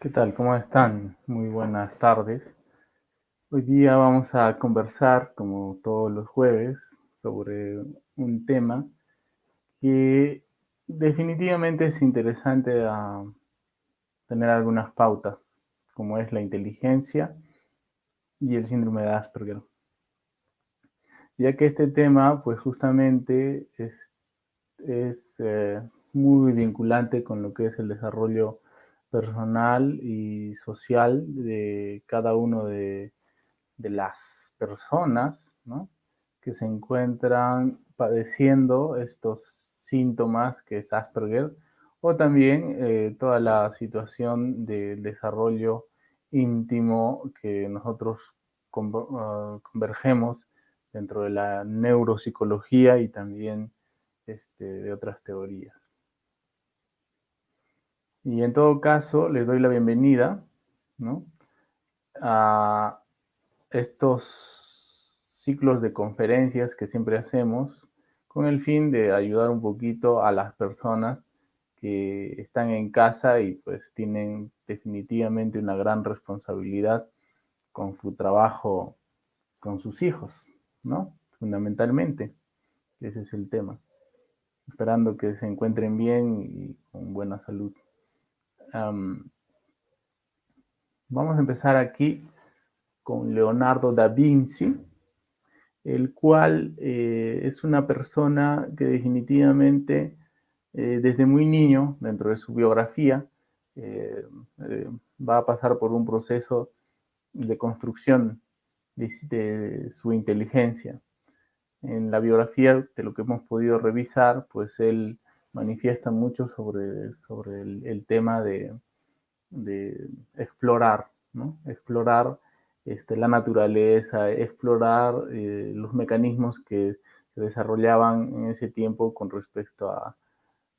¿Qué tal? ¿Cómo están? Muy buenas tardes. Hoy día vamos a conversar, como todos los jueves, sobre un tema que definitivamente es interesante a tener algunas pautas, como es la inteligencia y el síndrome de Asperger, ya que este tema, pues justamente es muy vinculante con lo que es el desarrollo personal y social de cada uno de las personas, ¿no?, que se encuentran padeciendo estos síntomas que es Asperger, o también toda la situación de desarrollo íntimo que nosotros convergemos dentro de la neuropsicología y también de otras teorías. Y en todo caso, les doy la bienvenida, ¿no?, a estos ciclos de conferencias que siempre hacemos con el fin de ayudar un poquito a las personas que están en casa y pues tienen definitivamente una gran responsabilidad con su trabajo, con sus hijos, ¿no? Fundamentalmente, ese es el tema. Esperando que se encuentren bien y con buena salud. Vamos a empezar aquí con Leonardo da Vinci, el cual es una persona que definitivamente desde muy niño, dentro de su biografía, eh, va a pasar por un proceso de construcción de su inteligencia. En la biografía, de lo que hemos podido revisar, pues él manifiesta mucho sobre el tema de explorar, ¿no? Explorar la naturaleza, explorar los mecanismos que se desarrollaban en ese tiempo con respecto a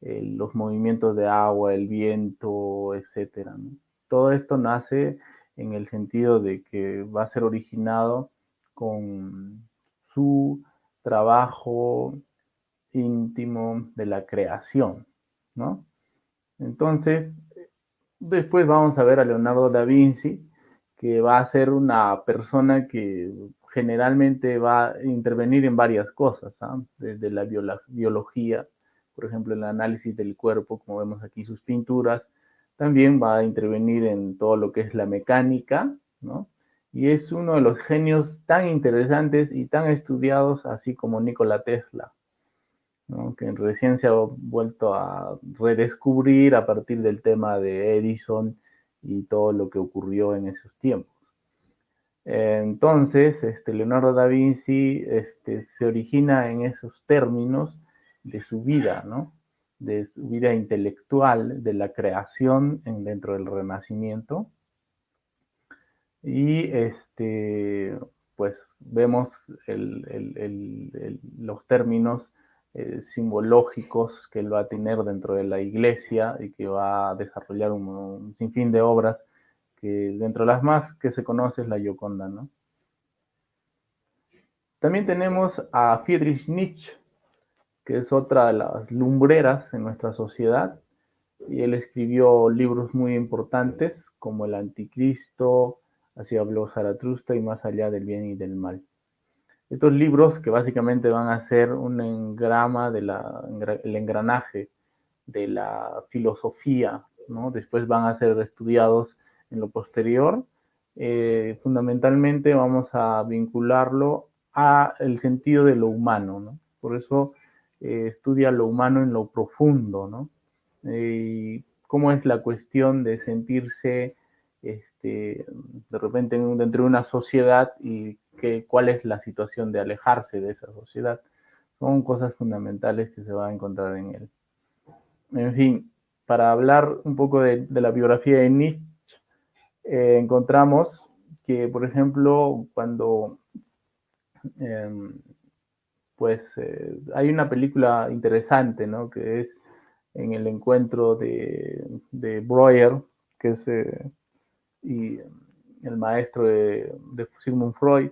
los movimientos de agua, el viento, etcétera, ¿no? Todo esto nace en el sentido de que va a ser originado con su trabajo íntimo de la creación, ¿no? Entonces, después vamos a ver a Leonardo da Vinci, que va a ser una persona que generalmente va a intervenir en varias cosas, ¿ah? Desde la biología, por ejemplo, el análisis del cuerpo, como vemos aquí sus pinturas, también va a intervenir en todo lo que es la mecánica, ¿no? Y es uno de los genios tan interesantes y tan estudiados, así como Nikola Tesla, ¿no?, que recién se ha vuelto a redescubrir a partir del tema de Edison y todo lo que ocurrió en esos tiempos. Entonces, Leonardo da Vinci se origina en esos términos de su vida, ¿no?, de su vida intelectual, de la creación dentro del Renacimiento. Y pues vemos los términos simbológicos que él va a tener dentro de la iglesia y que va a desarrollar un sinfín de obras que dentro de las más que se conoce es la Gioconda, ¿no? También tenemos a Friedrich Nietzsche, que es otra de las lumbreras en nuestra sociedad, y él escribió libros muy importantes como El Anticristo, Así habló Zaratustra y Más allá del bien y del mal. Estos libros que básicamente van a ser un engrama el engranaje de la filosofía, ¿no? Después van a ser estudiados en lo posterior. Fundamentalmente vamos a vincularlo a el sentido de lo humano, ¿no? Por eso estudia lo humano en lo profundo, ¿no? Cómo es la cuestión de sentirse de repente dentro de una sociedad y cuál es la situación de alejarse de esa sociedad. Son cosas fundamentales que se va a encontrar en él. En fin, para hablar un poco de la biografía de Nietzsche, encontramos que, por ejemplo, cuando hay una película interesante, ¿no? Que es en el encuentro de Breuer, que es y el maestro de Sigmund Freud,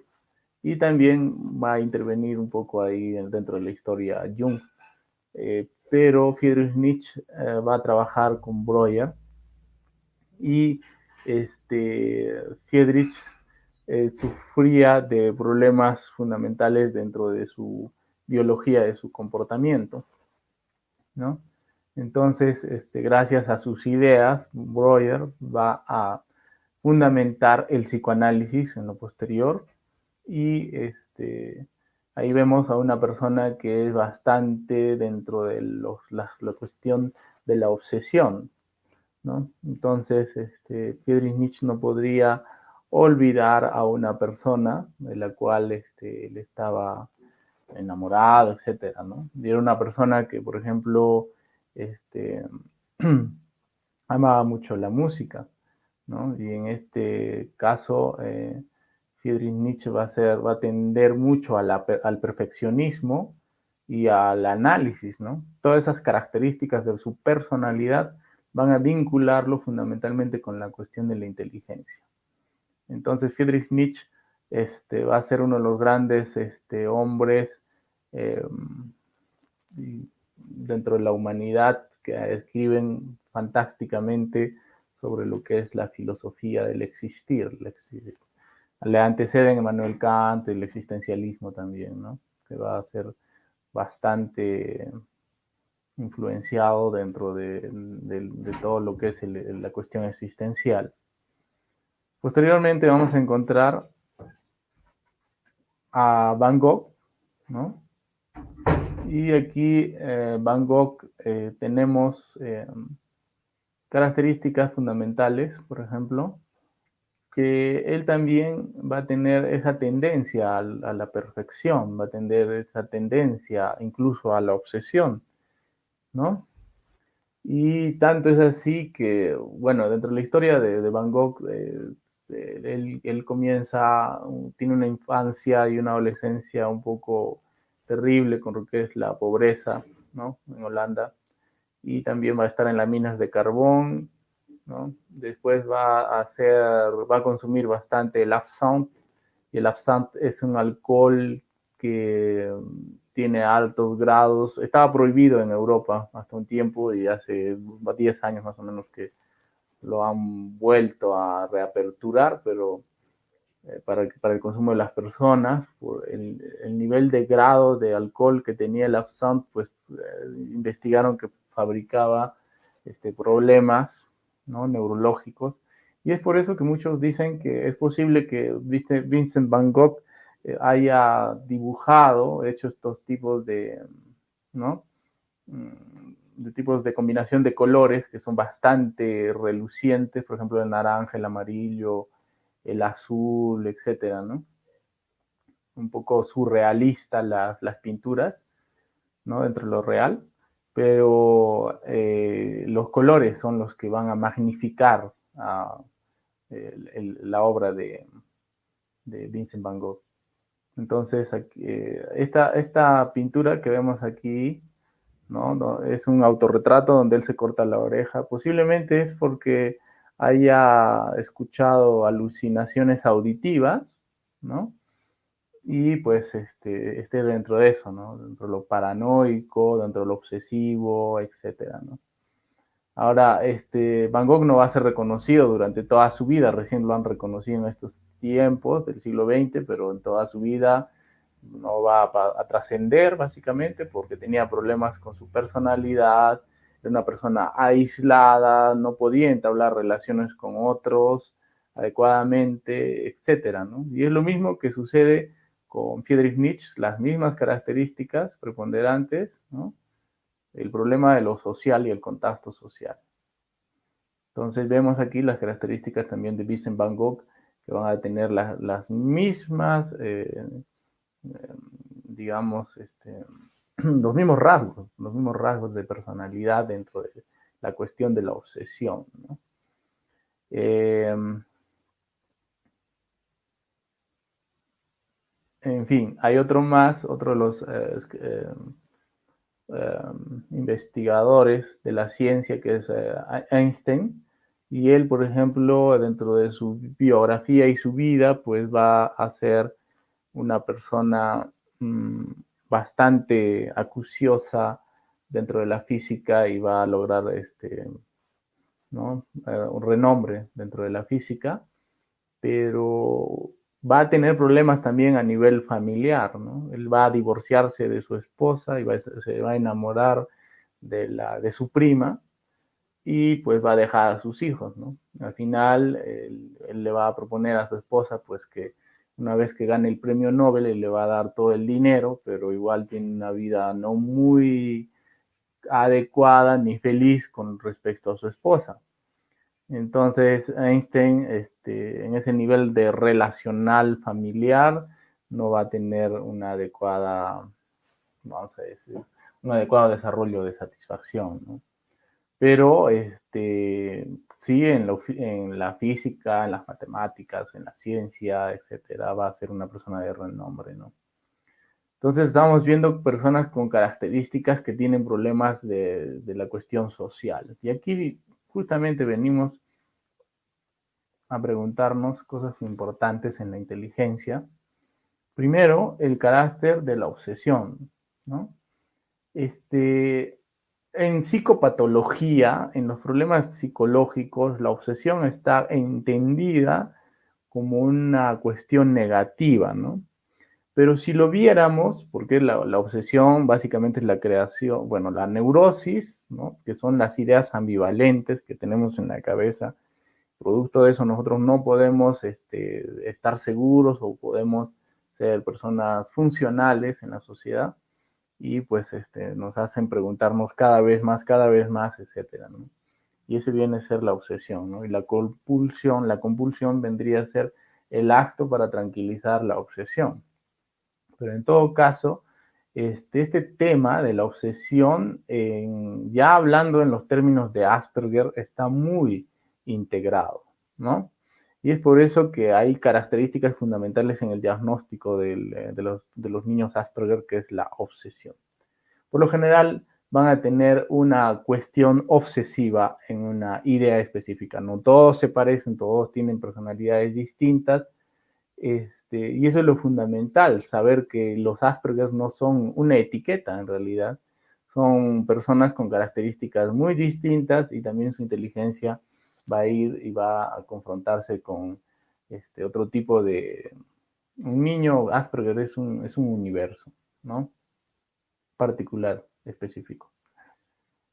y también va a intervenir un poco ahí dentro de la historia Jung. Pero Friedrich Nietzsche va a trabajar con Breuer y Friedrich sufría de problemas fundamentales dentro de su biología, de su comportamiento, ¿no? Entonces, gracias a sus ideas, Breuer va a fundamentar el psicoanálisis en lo posterior y ahí vemos a una persona que es bastante dentro de la cuestión de la obsesión, ¿no? Entonces, Friedrich Nietzsche no podría olvidar a una persona de la cual él estaba enamorado, etcétera, ¿no? Y era una persona que, por ejemplo, amaba mucho la música, ¿no? Y en este caso, Friedrich Nietzsche va a tender mucho al perfeccionismo y al análisis, ¿no? Todas esas características de su personalidad van a vincularlo fundamentalmente con la cuestión de la inteligencia. Entonces, Friedrich Nietzsche va a ser uno de los grandes hombres eh, dentro de la humanidad que escriben fantásticamente sobre lo que es la filosofía del existir. Le anteceden Emmanuel Kant, el existencialismo también, ¿no? Que va a ser bastante influenciado dentro de todo lo que es la cuestión existencial. Posteriormente vamos a encontrar a Van Gogh, ¿no? Y aquí Van Gogh tenemos características fundamentales, por ejemplo, que él también va a tener esa tendencia a la perfección, va a tener esa tendencia incluso a la obsesión, ¿no? Y tanto es así que, bueno, dentro de la historia de Van Gogh, él comienza, tiene una infancia y una adolescencia un poco terrible con lo que es la pobreza, ¿no? En Holanda. Y también va a estar en las minas de carbón, ¿no? Después va a consumir bastante el absinthe, y el absinthe es un alcohol que tiene altos grados, estaba prohibido en Europa hasta un tiempo y hace 10 años más o menos que lo han vuelto a reaperturar, pero para el consumo de las personas, por el nivel de grado de alcohol que tenía el absinthe, pues investigaron que fabricaba problemas, ¿no? Neurológicos. Y es por eso que muchos dicen que es posible que Vincent Van Gogh haya dibujado, hecho estos tipos ¿no? De tipos de combinación de colores que son bastante relucientes, por ejemplo, el naranja, el amarillo, el azul, etcétera, ¿no? Un poco surrealista las pinturas, ¿no? Dentro de lo real, pero los colores son los que van a magnificar la obra de Vincent Van Gogh. Entonces, esta pintura que vemos aquí, ¿no? Es un autorretrato donde él se corta la oreja. Posiblemente es porque haya escuchado alucinaciones auditivas, ¿no? Y pues esté dentro de eso, ¿no? Dentro de lo paranoico, dentro de lo obsesivo, etcétera, ¿no? Ahora, Van Gogh no va a ser reconocido durante toda su vida, recién lo han reconocido en estos tiempos del siglo XX, pero en toda su vida no va a trascender básicamente porque tenía problemas con su personalidad, era una persona aislada, no podía entablar relaciones con otros adecuadamente, etcétera, ¿no? Y es lo mismo que sucede con Friedrich Nietzsche, las mismas características preponderantes, ¿no? El problema de lo social y el contacto social. Entonces vemos aquí las características también de Vincent Van Gogh, que van a tener las mismas, digamos, los mismos rasgos de personalidad dentro de la cuestión de la obsesión, ¿no? En fin, hay otro de los investigadores de la ciencia, que es Einstein, y él, por ejemplo, dentro de su biografía y su vida, pues va a ser una persona bastante acuciosa dentro de la física y va a lograr ¿no? Un renombre dentro de la física, pero va a tener problemas también a nivel familiar, ¿no? Él va a divorciarse de su esposa y se va a enamorar de su prima y pues va a dejar a sus hijos, ¿no? Al final, él le va a proponer a su esposa pues que una vez que gane el premio Nobel, él le va a dar todo el dinero, pero igual tiene una vida no muy adecuada ni feliz con respecto a su esposa. Entonces, Einstein, en ese nivel de relacional familiar, no va a tener una adecuada, vamos a decir, un adecuado desarrollo de satisfacción, ¿no? Pero sí en la física, en las matemáticas, en la ciencia, etcétera, va a ser una persona de renombre, ¿no? Entonces estamos viendo personas con características que tienen problemas de la cuestión social. Y aquí justamente venimos a preguntarnos cosas importantes en la inteligencia. Primero, el carácter de la obsesión, ¿no? En psicopatología, en los problemas psicológicos, la obsesión está entendida como una cuestión negativa, ¿no? Pero si lo viéramos, porque la obsesión básicamente es la creación, bueno, la neurosis, ¿no? Que son las ideas ambivalentes que tenemos en la cabeza. Producto de eso nosotros no podemos estar seguros o podemos ser personas funcionales en la sociedad y pues nos hacen preguntarnos cada vez más, etcétera, ¿no? Y ese viene a ser la obsesión, ¿no? Y la compulsión vendría a ser el acto para tranquilizar la obsesión. Pero en todo caso, este tema de la obsesión, ya hablando en los términos de Asperger, está muy integrado, ¿no? Y es por eso que hay características fundamentales en el diagnóstico de los niños Asperger, que es la obsesión. Por lo general, van a tener una cuestión obsesiva en una idea específica. No todos se parecen, todos tienen personalidades distintas, y eso es lo fundamental, saber que los Asperger no son una etiqueta en realidad, son personas con características muy distintas y también su inteligencia va a ir y va a confrontarse con otro tipo de... Un niño Asperger es un universo, ¿no? Particular, específico.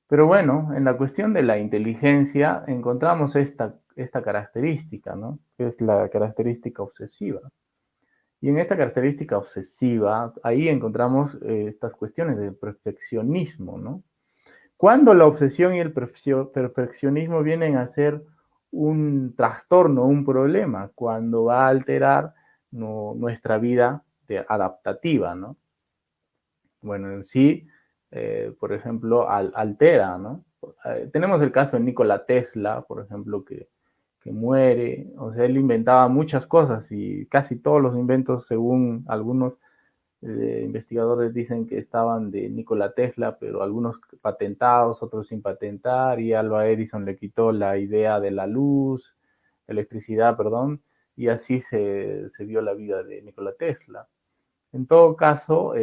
Pero bueno, en la cuestión de la inteligencia encontramos esta característica, ¿no? Que es la característica obsesiva. Y en esta característica obsesiva, ahí encontramos estas cuestiones del perfeccionismo, ¿no? Cuando la obsesión y el perfeccionismo vienen a ser un trastorno, un problema, cuando va a alterar nuestra vida adaptativa, ¿no? Bueno, en sí, por ejemplo, altera, ¿no? Tenemos el caso de Nikola Tesla, por ejemplo, que muere, o sea, él inventaba muchas cosas y casi todos los inventos, según algunos investigadores, dicen que estaban de Nikola Tesla, pero algunos patentados, otros sin patentar, y Alva Edison le quitó la idea de la luz, electricidad, perdón, y así se vio la vida de Nikola Tesla. En todo caso,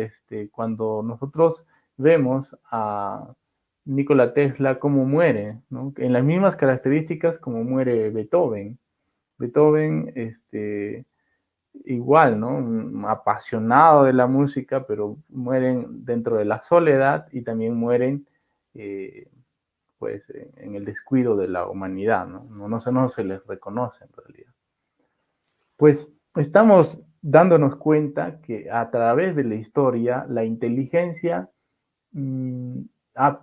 cuando nosotros vemos a Nikola Tesla cómo muere, ¿no? En las mismas características como muere Beethoven. Beethoven, igual, ¿no? Un apasionado de la música, pero mueren dentro de la soledad y también mueren, pues, en el descuido de la humanidad, ¿no? No se les reconoce en realidad. Pues estamos dándonos cuenta que a través de la historia la inteligencia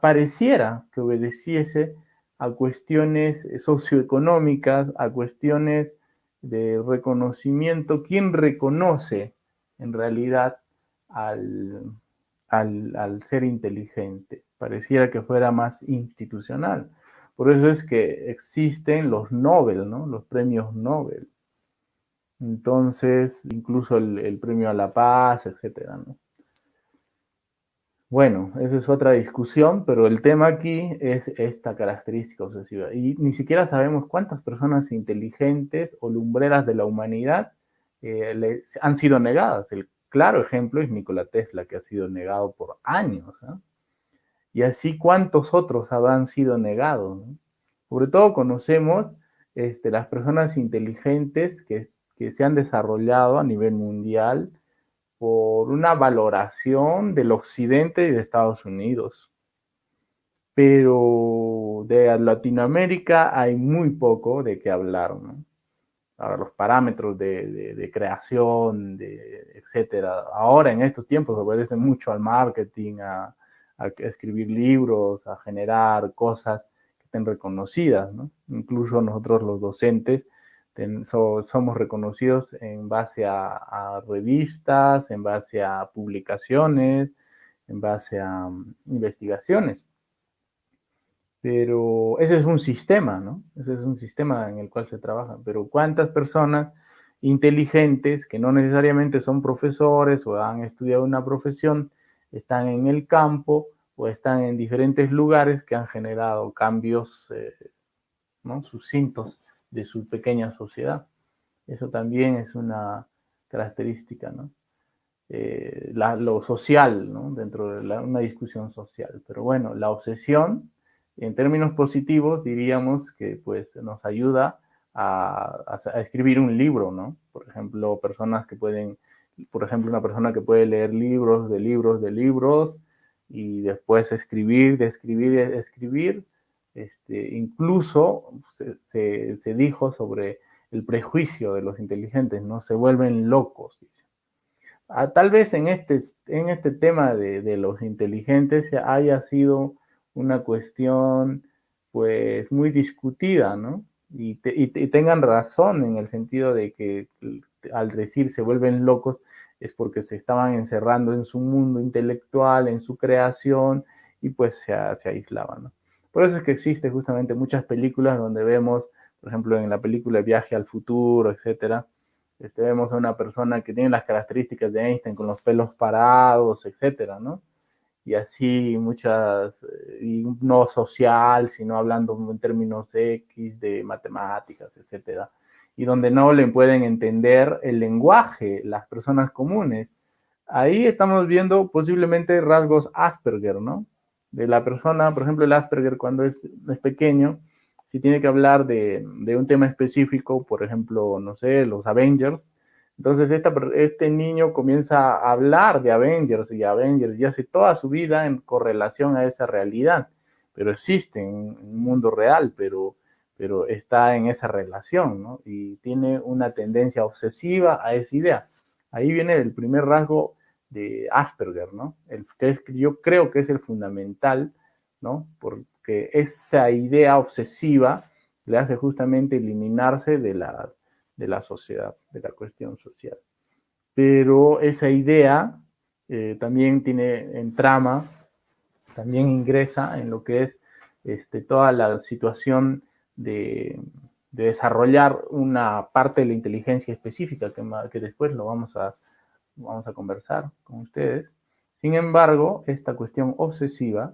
pareciera que obedeciese a cuestiones socioeconómicas, a cuestiones de reconocimiento. ¿Quién reconoce en realidad al ser inteligente? Pareciera que fuera más institucional. Por eso es que existen los Nobel, ¿no? Los premios Nobel. Entonces, incluso el premio a la paz, etcétera, ¿no? Bueno, esa es otra discusión, pero el tema aquí es esta característica obsesiva. Y ni siquiera sabemos cuántas personas inteligentes o lumbreras de la humanidad han sido negadas. El claro ejemplo es Nikola Tesla, que ha sido negado por años, ¿no? Y así cuántos otros habrán sido negados, ¿no? Sobre todo conocemos las personas inteligentes que se han desarrollado a nivel mundial por una valoración del occidente y de Estados Unidos. Pero de Latinoamérica hay muy poco de qué hablar, ¿no? Ahora, los parámetros de creación, etcétera, ahora en estos tiempos obedecen mucho al marketing, a escribir libros, a generar cosas que estén reconocidas, ¿no? Incluso nosotros los docentes somos reconocidos en base a revistas, en base a publicaciones, en base a investigaciones. Pero ese es un sistema, ¿no? Ese es un sistema en el cual se trabaja. Pero ¿cuántas personas inteligentes que no necesariamente son profesores o han estudiado una profesión, están en el campo o están en diferentes lugares que han generado cambios, ¿no? Sucintos de su pequeña sociedad? Eso también es una característica, ¿no? Lo social, ¿no? Dentro de una discusión social. Pero bueno, la obsesión, en términos positivos, diríamos que pues nos ayuda a escribir un libro, ¿no? Por ejemplo, personas que pueden, por ejemplo, una persona que puede leer libros de libros de libros y después escribir, de escribir, de escribir. Incluso se dijo sobre el prejuicio de los inteligentes, ¿no? Se vuelven locos, dice. Tal vez en este tema de los inteligentes haya sido una cuestión pues muy discutida, ¿no? Y tengan razón en el sentido de que al decir se vuelven locos es porque se estaban encerrando en su mundo intelectual, en su creación y pues se aislaban, ¿no? Por eso es que existen justamente muchas películas donde vemos, por ejemplo, en la película Viaje al Futuro, etcétera, vemos a una persona que tiene las características de Einstein con los pelos parados, etcétera, ¿no? Y así muchas, y no social, sino hablando en términos X de matemáticas, etcétera, y donde no le pueden entender el lenguaje las personas comunes. Ahí estamos viendo posiblemente rasgos Asperger, ¿no? De la persona, por ejemplo, el Asperger cuando es pequeño, si tiene que hablar de un tema específico, por ejemplo, no sé, los Avengers, entonces este niño comienza a hablar de Avengers y hace toda su vida en correlación a esa realidad, pero existe en un mundo real, pero está en esa relación, ¿no? Y tiene una tendencia obsesiva a esa idea. Ahí viene el primer rasgo de Asperger, ¿no? Yo creo que es el fundamental, ¿no? Porque esa idea obsesiva le hace justamente eliminarse de la sociedad, de la cuestión social. Pero esa idea también tiene en trama, también ingresa en lo que es toda la situación de desarrollar una parte de la inteligencia específica que después lo vamos a conversar con ustedes. Sin embargo, esta cuestión obsesiva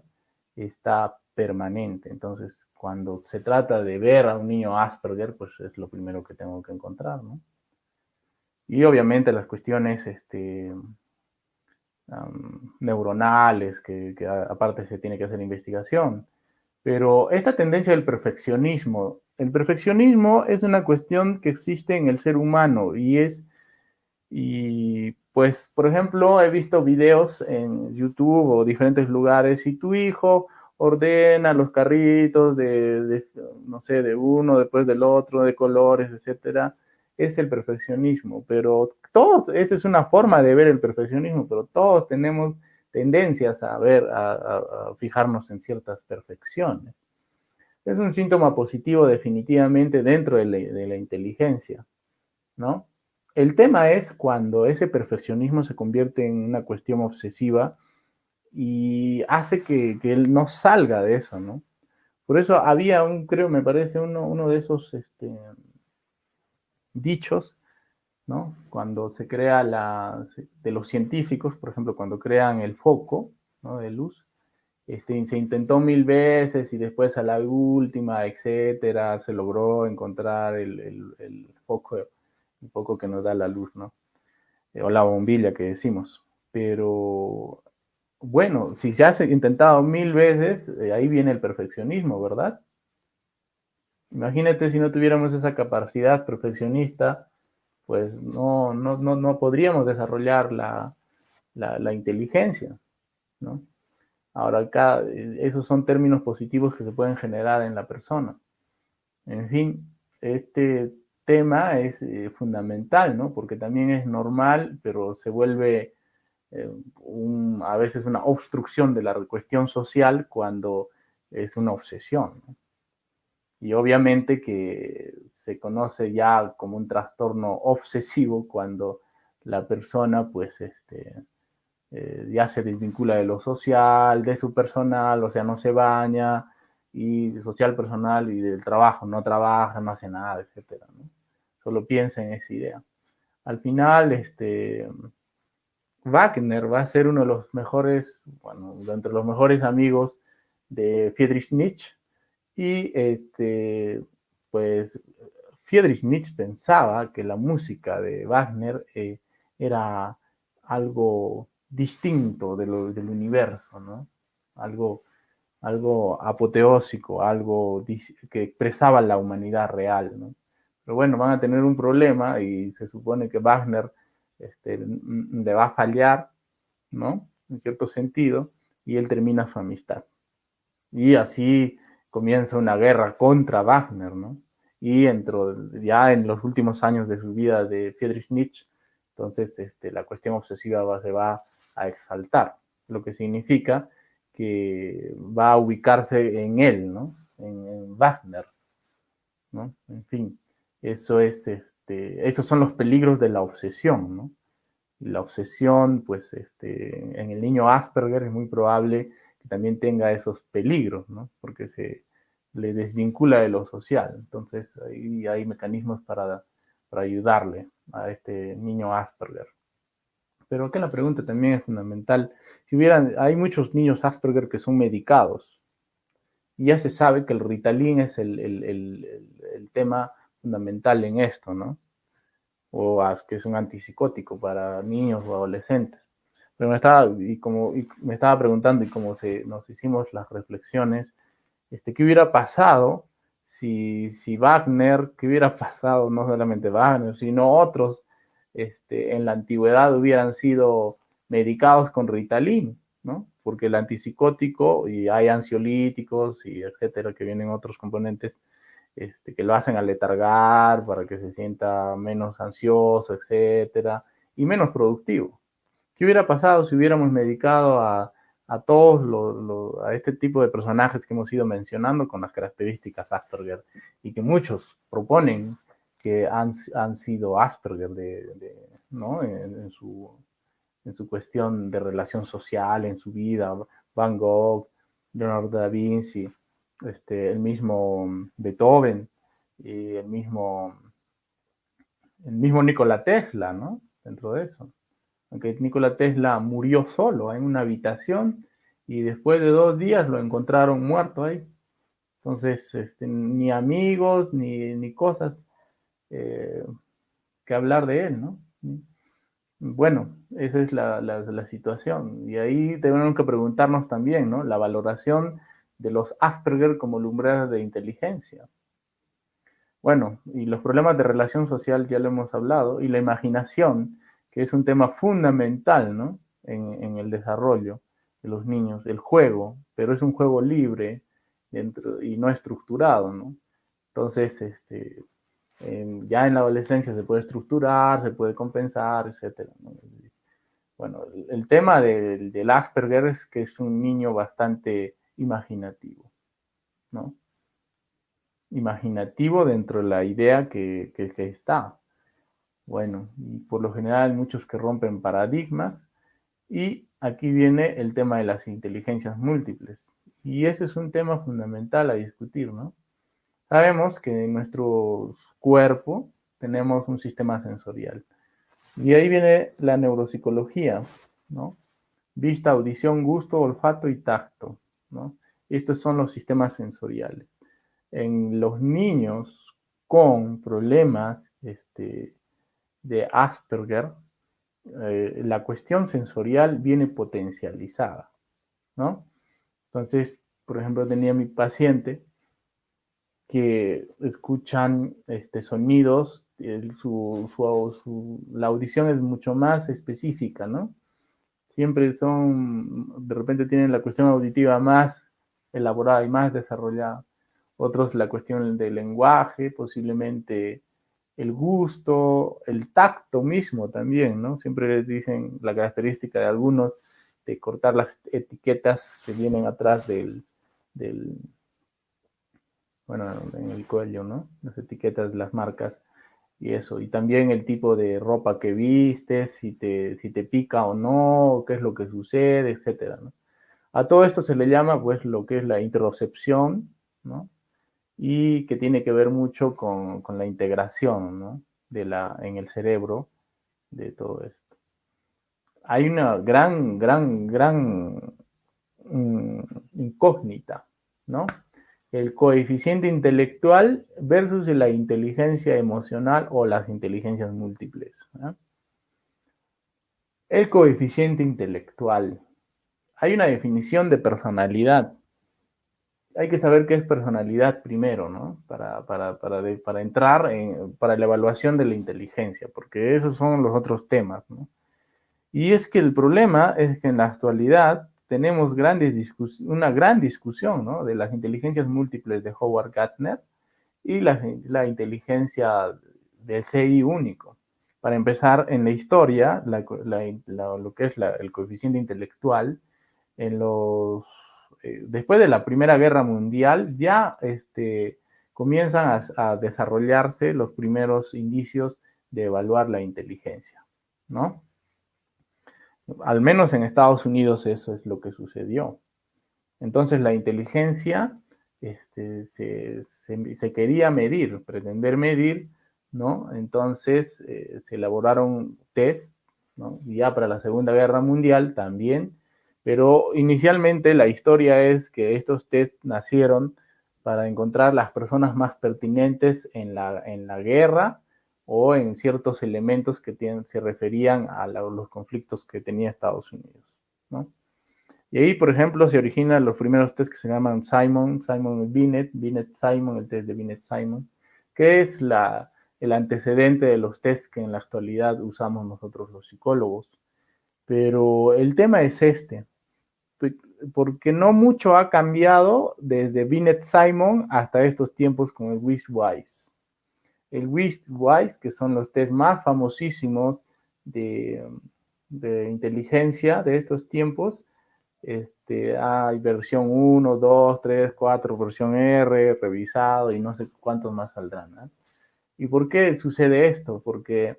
está permanente. Entonces, cuando se trata de ver a un niño Asperger, pues es lo primero que tengo que encontrar, ¿no? Y obviamente las cuestiones neuronales, que aparte se tiene que hacer investigación. Pero esta tendencia del perfeccionismo, el perfeccionismo es una cuestión que existe en el ser humano y pues, por ejemplo, he visto videos en YouTube o diferentes lugares y tu hijo ordena los carritos no sé, de uno, después del otro, de colores, etcétera. Es el perfeccionismo, pero esa es una forma de ver el perfeccionismo, pero todos tenemos tendencias a fijarnos en ciertas perfecciones. Es un síntoma positivo definitivamente dentro de la inteligencia, ¿no? El tema es cuando ese perfeccionismo se convierte en una cuestión obsesiva y hace que él no salga de eso, ¿no? Por eso había creo, me parece, uno de esos dichos, ¿no? Cuando se crea de los científicos, por ejemplo, cuando crean el foco, ¿no? De luz, se intentó 1000 veces y después a la última, etcétera, se logró encontrar el foco que nos da la luz, ¿no? O la bombilla que decimos. Pero bueno, si se ha intentado 1000 veces, ahí viene el perfeccionismo, ¿verdad? Imagínate si no tuviéramos esa capacidad perfeccionista, pues no podríamos desarrollar la inteligencia, ¿no? Ahora, acá, esos son términos positivos que se pueden generar en la persona. En fin, este tema es fundamental, ¿no? Porque también es normal, pero se vuelve a veces una obstrucción de la cuestión social cuando es una obsesión, ¿no? Y obviamente que se conoce ya como un trastorno obsesivo cuando la persona pues ya se desvincula de lo social, de su personal, o sea, no se baña, y social personal y del trabajo, no trabaja, no hace nada, etcétera, ¿no? Solo piensa en esa idea. Al final, Wagner va a ser uno de los mejores, bueno, entre los mejores amigos de Friedrich Nietzsche, y pues Friedrich Nietzsche pensaba que la música de Wagner era algo distinto del universo, ¿no? Algo, algo apoteósico, algo que expresaba la humanidad real, ¿no? Pero bueno, van a tener un problema y se supone que Wagner le va a fallar, ¿no? En cierto sentido, y él termina su amistad. Y así comienza una guerra contra Wagner, ¿no? Y ya en los últimos años de su vida de Friedrich Nietzsche, entonces la cuestión obsesiva se va a exaltar, lo que significa que va a ubicarse en él, ¿no? En Wagner, ¿no? En fin, esos son los peligros de la obsesión, ¿no? La obsesión, pues en el niño Asperger es muy probable que también tenga esos peligros, ¿no? Porque se le desvincula de lo social. Entonces, ahí hay mecanismos para ayudarle a este niño Asperger. Pero acá la pregunta también es fundamental. Hay muchos niños Asperger que son medicados, y ya se sabe que el Ritalin es el tema fundamental en esto, ¿no? Que es un antipsicótico para niños o adolescentes. Pero me estaba preguntando, y como nos hicimos las reflexiones, ¿qué hubiera pasado si Wagner, qué hubiera pasado, no solamente Wagner, sino otros en la antigüedad hubieran sido medicados con Ritalin, ¿no? Porque el antipsicótico, y hay ansiolíticos y etcétera, que vienen otros componentes, que lo hacen aletargar para que se sienta menos ansioso, etcétera, y menos productivo. ¿Qué hubiera pasado si hubiéramos medicado a todos a este tipo de personajes que hemos ido mencionando con las características Asperger, y que muchos proponen que han sido Asperger ¿no? En su cuestión de relación social, en su vida? Van Gogh, Leonardo da Vinci, el mismo Beethoven, y el mismo Nikola Tesla, ¿no? Dentro de eso. Aunque Nikola Tesla murió solo en una habitación, y después de 2 días lo encontraron muerto ahí. Entonces, ni amigos, ni cosas eh, que hablar de él, ¿no? Bueno, esa es la situación. Y ahí tenemos que preguntarnos también, ¿no? La valoración de los Asperger como lumbrera de inteligencia. Bueno, y los problemas de relación social ya lo hemos hablado, y la imaginación, que es un tema fundamental, ¿no? En el desarrollo de los niños, el juego, pero es un juego libre y no estructurado, ¿no? Entonces, ya en la adolescencia se puede estructurar, se puede compensar, etcétera, ¿no? Bueno, el tema del Asperger es que es un niño bastante imaginativo, ¿no? imaginativo dentro de la idea que está. Bueno, y por lo general muchos que rompen paradigmas. Y aquí viene el tema de las inteligencias múltiples. Y ese es un tema fundamental a discutir, ¿no? Sabemos que en nuestro cuerpo tenemos un sistema sensorial. Y ahí viene la neuropsicología, ¿no? Vista, audición, gusto, olfato y tacto, ¿no? Estos son los sistemas sensoriales. En los niños con problemas de Asperger, la cuestión sensorial viene potencializada, ¿no? Entonces, por ejemplo, tenía mi paciente que escuchan sonidos, la audición es mucho más específica, ¿no? Siempre de repente tienen la cuestión auditiva más elaborada y más desarrollada. Otros la cuestión del lenguaje, posiblemente el gusto, el tacto mismo también, ¿no? Siempre les dicen la característica de algunos de cortar las etiquetas que vienen atrás del bueno, en el cuello, ¿no? Las etiquetas, las marcas y eso. Y también el tipo de ropa que vistes, si te pica o no, qué es lo que sucede, etcétera, ¿no? A todo esto se le llama, pues, lo que es la interocepción, ¿no? Y que tiene que ver mucho con la integración, ¿no? En el cerebro de todo esto. Hay una gran incógnita, ¿no? El coeficiente intelectual versus la inteligencia emocional o las inteligencias múltiples, ¿no? El coeficiente intelectual. Hay una definición de personalidad. Hay que saber qué es personalidad primero, ¿no? Para entrar para la evaluación de la inteligencia, porque esos son los otros temas, ¿no? Y es que el problema es que en la actualidad tenemos una gran discusión, ¿no? De las inteligencias múltiples de Howard Gardner y la inteligencia del CI único. Para empezar, en la historia, lo que es el coeficiente intelectual, después de la Primera Guerra Mundial, ya comienzan a desarrollarse los primeros indicios de evaluar la inteligencia, ¿no? Al menos en Estados Unidos eso es lo que sucedió. Entonces la inteligencia se quería medir, pretender medir, ¿no? Entonces se elaboraron test, ¿no? Y ya para la Segunda Guerra Mundial también, pero inicialmente la historia es que estos test nacieron para encontrar las personas más pertinentes en la guerra o en ciertos elementos que se referían a los conflictos que tenía Estados Unidos, ¿no? Y ahí, por ejemplo, se originan los primeros test que se llaman Simon-Binet, Binet-Simon, el test de Binet-Simon, que es el antecedente de los tests que en la actualidad usamos nosotros los psicólogos. Pero el tema es porque no mucho ha cambiado desde Binet-Simon hasta estos tiempos con el Wise. El Wise, que son los test más famosísimos de inteligencia de estos tiempos. Hay versión 1, 2, 3, 4, versión R, revisado y no sé cuántos más saldrán, ¿no? ¿Y por qué sucede esto? Porque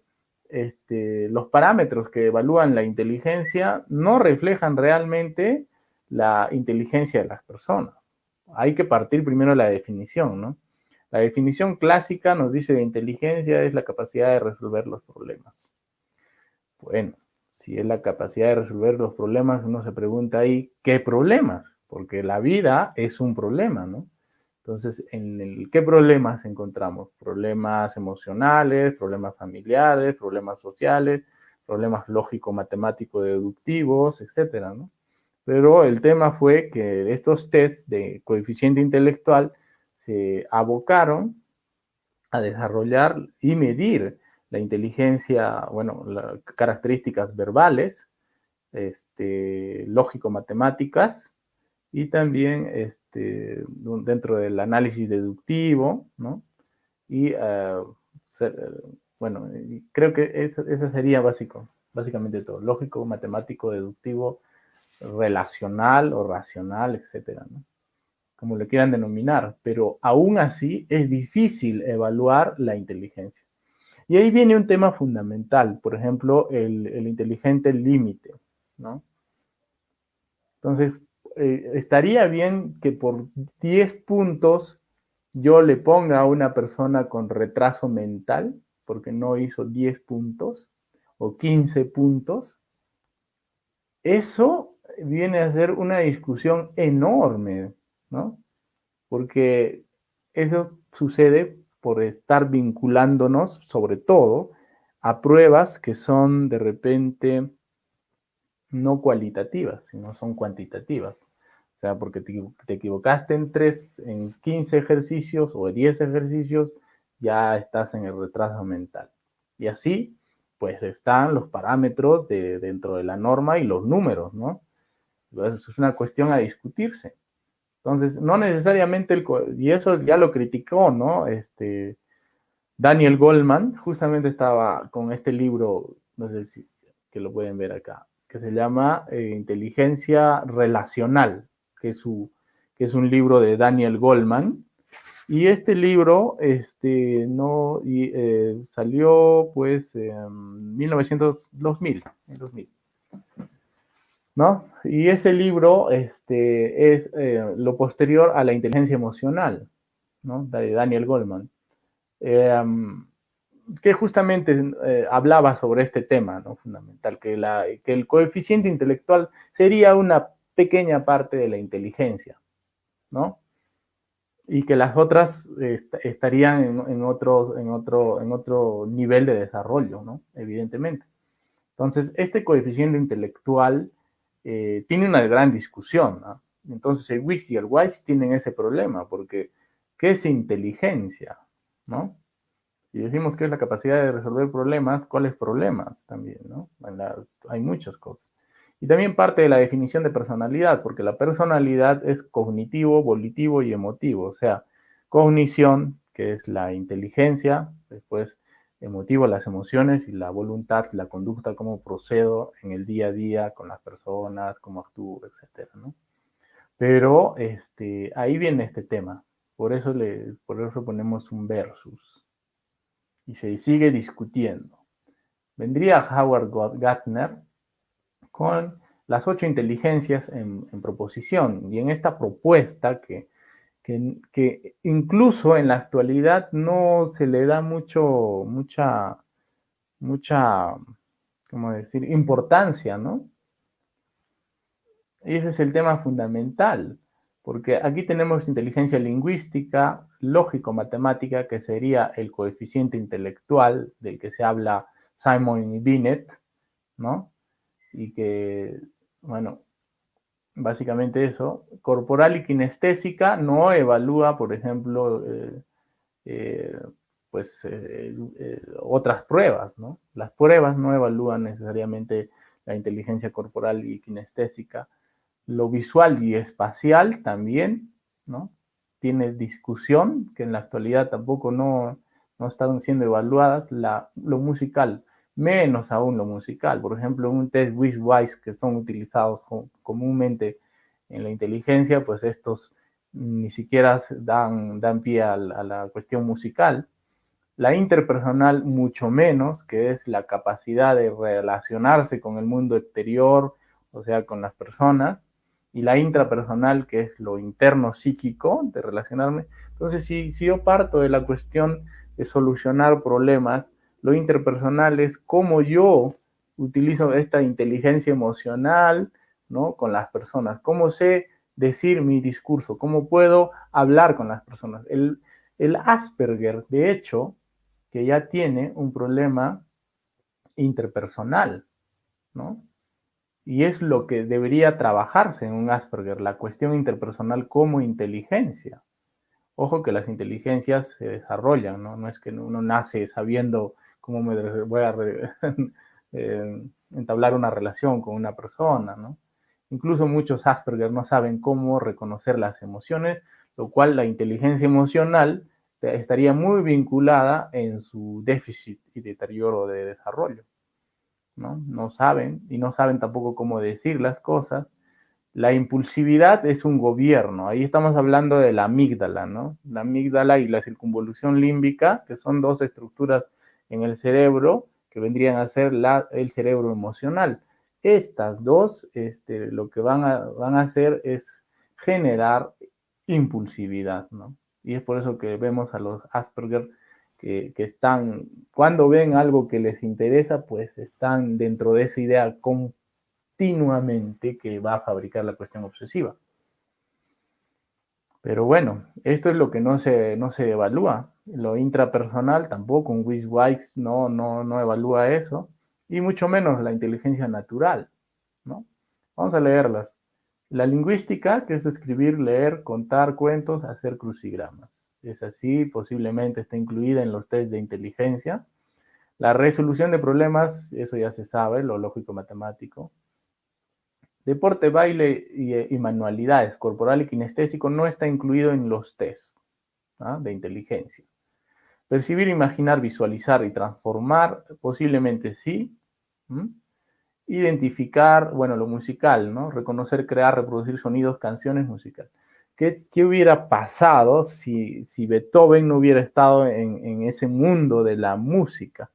los parámetros que evalúan la inteligencia no reflejan realmente la inteligencia de las personas. Hay que partir primero de la definición, ¿no? La definición clásica nos dice que inteligencia es la capacidad de resolver los problemas. Bueno, si es la capacidad de resolver los problemas, uno se pregunta ahí, ¿qué problemas? Porque la vida es un problema, ¿no? Entonces, ¿qué problemas encontramos? Problemas emocionales, problemas familiares, problemas sociales, problemas lógico-matemático-deductivos, etcétera, ¿no? Pero el tema fue que estos tests de coeficiente intelectual se abocaron a desarrollar y medir la inteligencia, bueno, las características verbales, lógico-matemáticas y también dentro del análisis deductivo, ¿no? Y bueno, creo que eso sería básicamente todo, lógico, matemático, deductivo, relacional o racional, etcétera, ¿no? como le quieran denominar, pero aún así es difícil evaluar la inteligencia. Y ahí viene un tema fundamental, por ejemplo, el inteligente límite, ¿no? Entonces, estaría bien que por 10 puntos yo le ponga a una persona con retraso mental, porque no hizo 10 puntos o 15 puntos. Eso viene a ser una discusión enorme, ¿no? Porque eso sucede por estar vinculándonos, sobre todo, a pruebas que son de repente no cualitativas, sino son cuantitativas. O sea, porque te equivocaste en 15 ejercicios o 10 ejercicios, ya estás en el retraso mental. Y así, pues están los parámetros dentro de la norma y los números, ¿no? Entonces, es una cuestión a discutirse. Entonces, no necesariamente y eso ya lo criticó, ¿no? Daniel Goleman justamente estaba con este libro, no sé si que lo pueden ver acá, que se llama Inteligencia Relacional, que es, que es un libro de Daniel Goleman. Y este libro no, salió pues en 2000, ¿no? Y ese libro es lo posterior a la inteligencia emocional, ¿no? De Daniel Goleman. Eh, que justamente hablaba sobre este tema, ¿no? Fundamental, que el coeficiente intelectual sería una pequeña parte de la inteligencia, ¿no? Y que las otras estarían en otro nivel de desarrollo, ¿no? Evidentemente. Entonces, este coeficiente intelectual tiene una gran discusión, ¿no? Entonces, el Wix y el Weiss tienen ese problema, porque ¿qué es inteligencia? ¿No? Si decimos que es la capacidad de resolver problemas, ¿cuáles problemas también? ¿No? Hay muchas cosas. Y también parte de la definición de personalidad, porque la personalidad es cognitivo, volitivo y emotivo. O sea, cognición, que es la inteligencia, después emotivo, las emociones y la voluntad, la conducta, cómo procedo en el día a día con las personas, cómo actúo, etcétera, ¿no? Pero ahí viene este tema. Por eso ponemos un versus y se sigue discutiendo. Vendría Howard Gardner con las 8 inteligencias en proposición y en esta propuesta que incluso en la actualidad no se le da mucha, ¿cómo decir?, importancia, ¿no? Y ese es el tema fundamental, porque aquí tenemos inteligencia lingüística, lógico-matemática, que sería el coeficiente intelectual del que se habla Simon y Binet, ¿no? Y que, bueno, básicamente eso. Corporal y kinestésica no evalúa, por ejemplo, eh, otras pruebas, ¿no? Las pruebas no evalúan necesariamente la inteligencia corporal y kinestésica. Lo visual y espacial también, ¿no? Tiene discusión, que en la actualidad tampoco no están siendo evaluadas. Lo musical, menos aún lo musical. Por ejemplo, un test Wise que son utilizados comúnmente en la inteligencia, pues estos ni siquiera dan pie a la cuestión musical. La interpersonal mucho menos, que es la capacidad de relacionarse con el mundo exterior, o sea, con las personas, y la intrapersonal, que es lo interno psíquico, de relacionarme. Entonces, si yo parto de la cuestión de solucionar problemas, lo interpersonal es cómo yo utilizo esta inteligencia emocional, ¿no?, con las personas, cómo sé decir mi discurso, cómo puedo hablar con las personas. El Asperger, de hecho, que ya tiene un problema interpersonal, ¿no? Y es lo que debería trabajarse en un Asperger, la cuestión interpersonal como inteligencia. Ojo que las inteligencias se desarrollan, ¿no? No es que uno nace sabiendo cómo me voy a entablar una relación con una persona, ¿no? Incluso muchos Asperger no saben cómo reconocer las emociones, lo cual la inteligencia emocional estaría muy vinculada en su déficit y deterioro de desarrollo, ¿no? No saben, y no saben tampoco cómo decir las cosas, La impulsividad es un gobierno. Ahí estamos hablando de la amígdala, ¿no? La amígdala y la circunvolución límbica, que son dos estructuras en el cerebro que vendrían a ser el cerebro emocional. Estas dos, lo que van a hacer es generar impulsividad, ¿no? Y es por eso que vemos a los Asperger que están, cuando ven algo que les interesa, pues están dentro de esa idea continuamente que va a fabricar la cuestión obsesiva. Pero bueno, esto es lo que no se evalúa. Lo intrapersonal tampoco, un Wiswise no evalúa eso, y mucho menos la inteligencia natural, ¿no? Vamos a leerlas. La lingüística, que es escribir, leer, contar cuentos, hacer crucigramas. Es así, posiblemente está incluida en los test de inteligencia. La resolución de problemas, eso ya se sabe, lo lógico matemático. Deporte, baile y manualidades, corporal y kinestésico, no está incluido en los test, ¿ah?, de inteligencia. Percibir, imaginar, visualizar y transformar, posiblemente sí. Identificar, bueno, lo musical, ¿no? Reconocer, crear, reproducir sonidos, canciones, musical. ¿Qué hubiera pasado si Beethoven no hubiera estado en ese mundo de la música?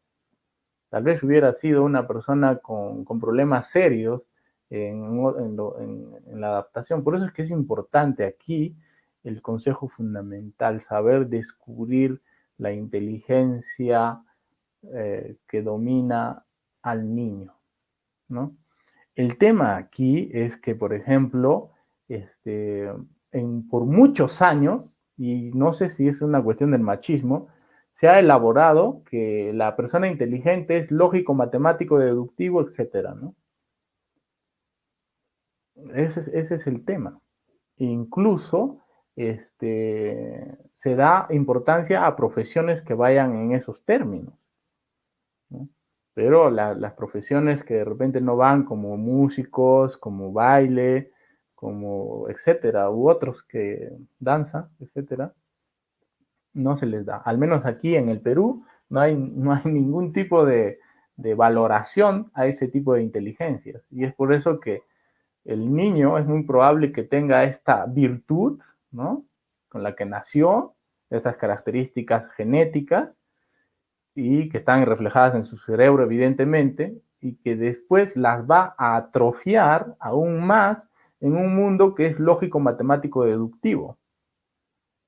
Tal vez hubiera sido una persona con problemas serios en la adaptación. Por eso es que es importante aquí el consejo fundamental, saber descubrir la inteligencia que domina al niño, ¿no? El tema aquí es que, por ejemplo, por muchos años, y no sé si es una cuestión del machismo, se ha elaborado que la persona inteligente es lógico, matemático, deductivo, etcétera, ¿no? Ese es el tema. Incluso se da importancia a profesiones que vayan en esos términos, ¿no? Pero las profesiones que de repente no van, como músicos, como baile, como etcétera, u otros que danza, etcétera, no se les da. Al menos aquí en el Perú no hay ningún tipo de valoración a ese tipo de inteligencias. Y es por eso que el niño es muy probable que tenga esta virtud, ¿no?, con la que nació, esas características genéticas, y que están reflejadas en su cerebro, evidentemente, y que después las va a atrofiar aún más en un mundo que es lógico, matemático, deductivo.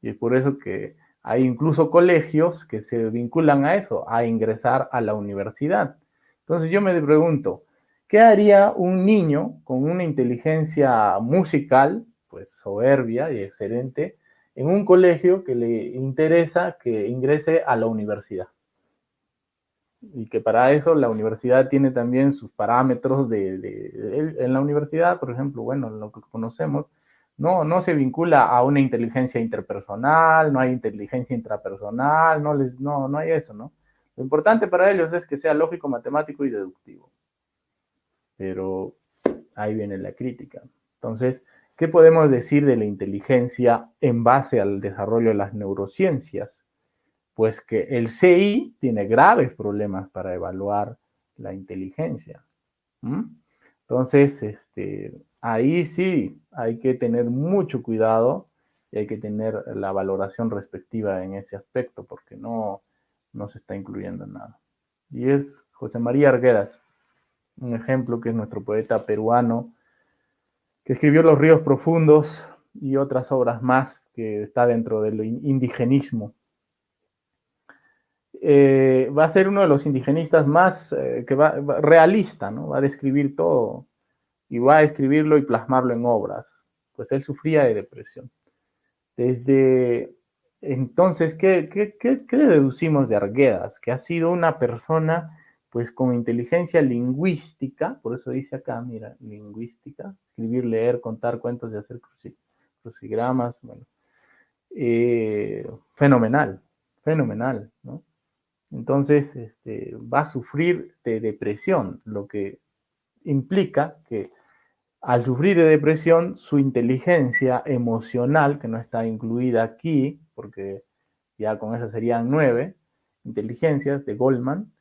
Y es por eso que hay incluso colegios que se vinculan a eso, a ingresar a la universidad. Entonces yo me pregunto, ¿qué haría un niño con una inteligencia musical, pues soberbia y excelente, en un colegio que le interesa que ingrese a la universidad? Y que para eso la universidad tiene también sus parámetros en la universidad, por ejemplo, bueno, lo que conocemos, no se vincula a una inteligencia interpersonal, no hay inteligencia intrapersonal, no hay eso, ¿no? Lo importante para ellos es que sea lógico, matemático y deductivo. Pero ahí viene la crítica. Entonces, ¿qué podemos decir de la inteligencia en base al desarrollo de las neurociencias? Pues que el CI tiene graves problemas para evaluar la inteligencia. Entonces, ahí sí hay que tener mucho cuidado y hay que tener la valoración respectiva en ese aspecto, porque no se está incluyendo nada. Y es José María Arguedas, un ejemplo, que es nuestro poeta peruano, que escribió Los ríos profundos y otras obras más, que está dentro del indigenismo. Va a ser uno de los indigenistas más realista, ¿no? Va a describir todo y va a escribirlo y plasmarlo en obras. Pues él sufría de depresión. Desde entonces, ¿qué deducimos de Arguedas? Que ha sido una persona pues con inteligencia lingüística, por eso dice acá, mira, lingüística, escribir, leer, contar cuentos y hacer crucigramas, bueno, fenomenal, ¿no? Entonces, va a sufrir de depresión, lo que implica que al sufrir de depresión, su inteligencia emocional, que no está incluida aquí, porque ya con eso serían 9 inteligencias de Goldman,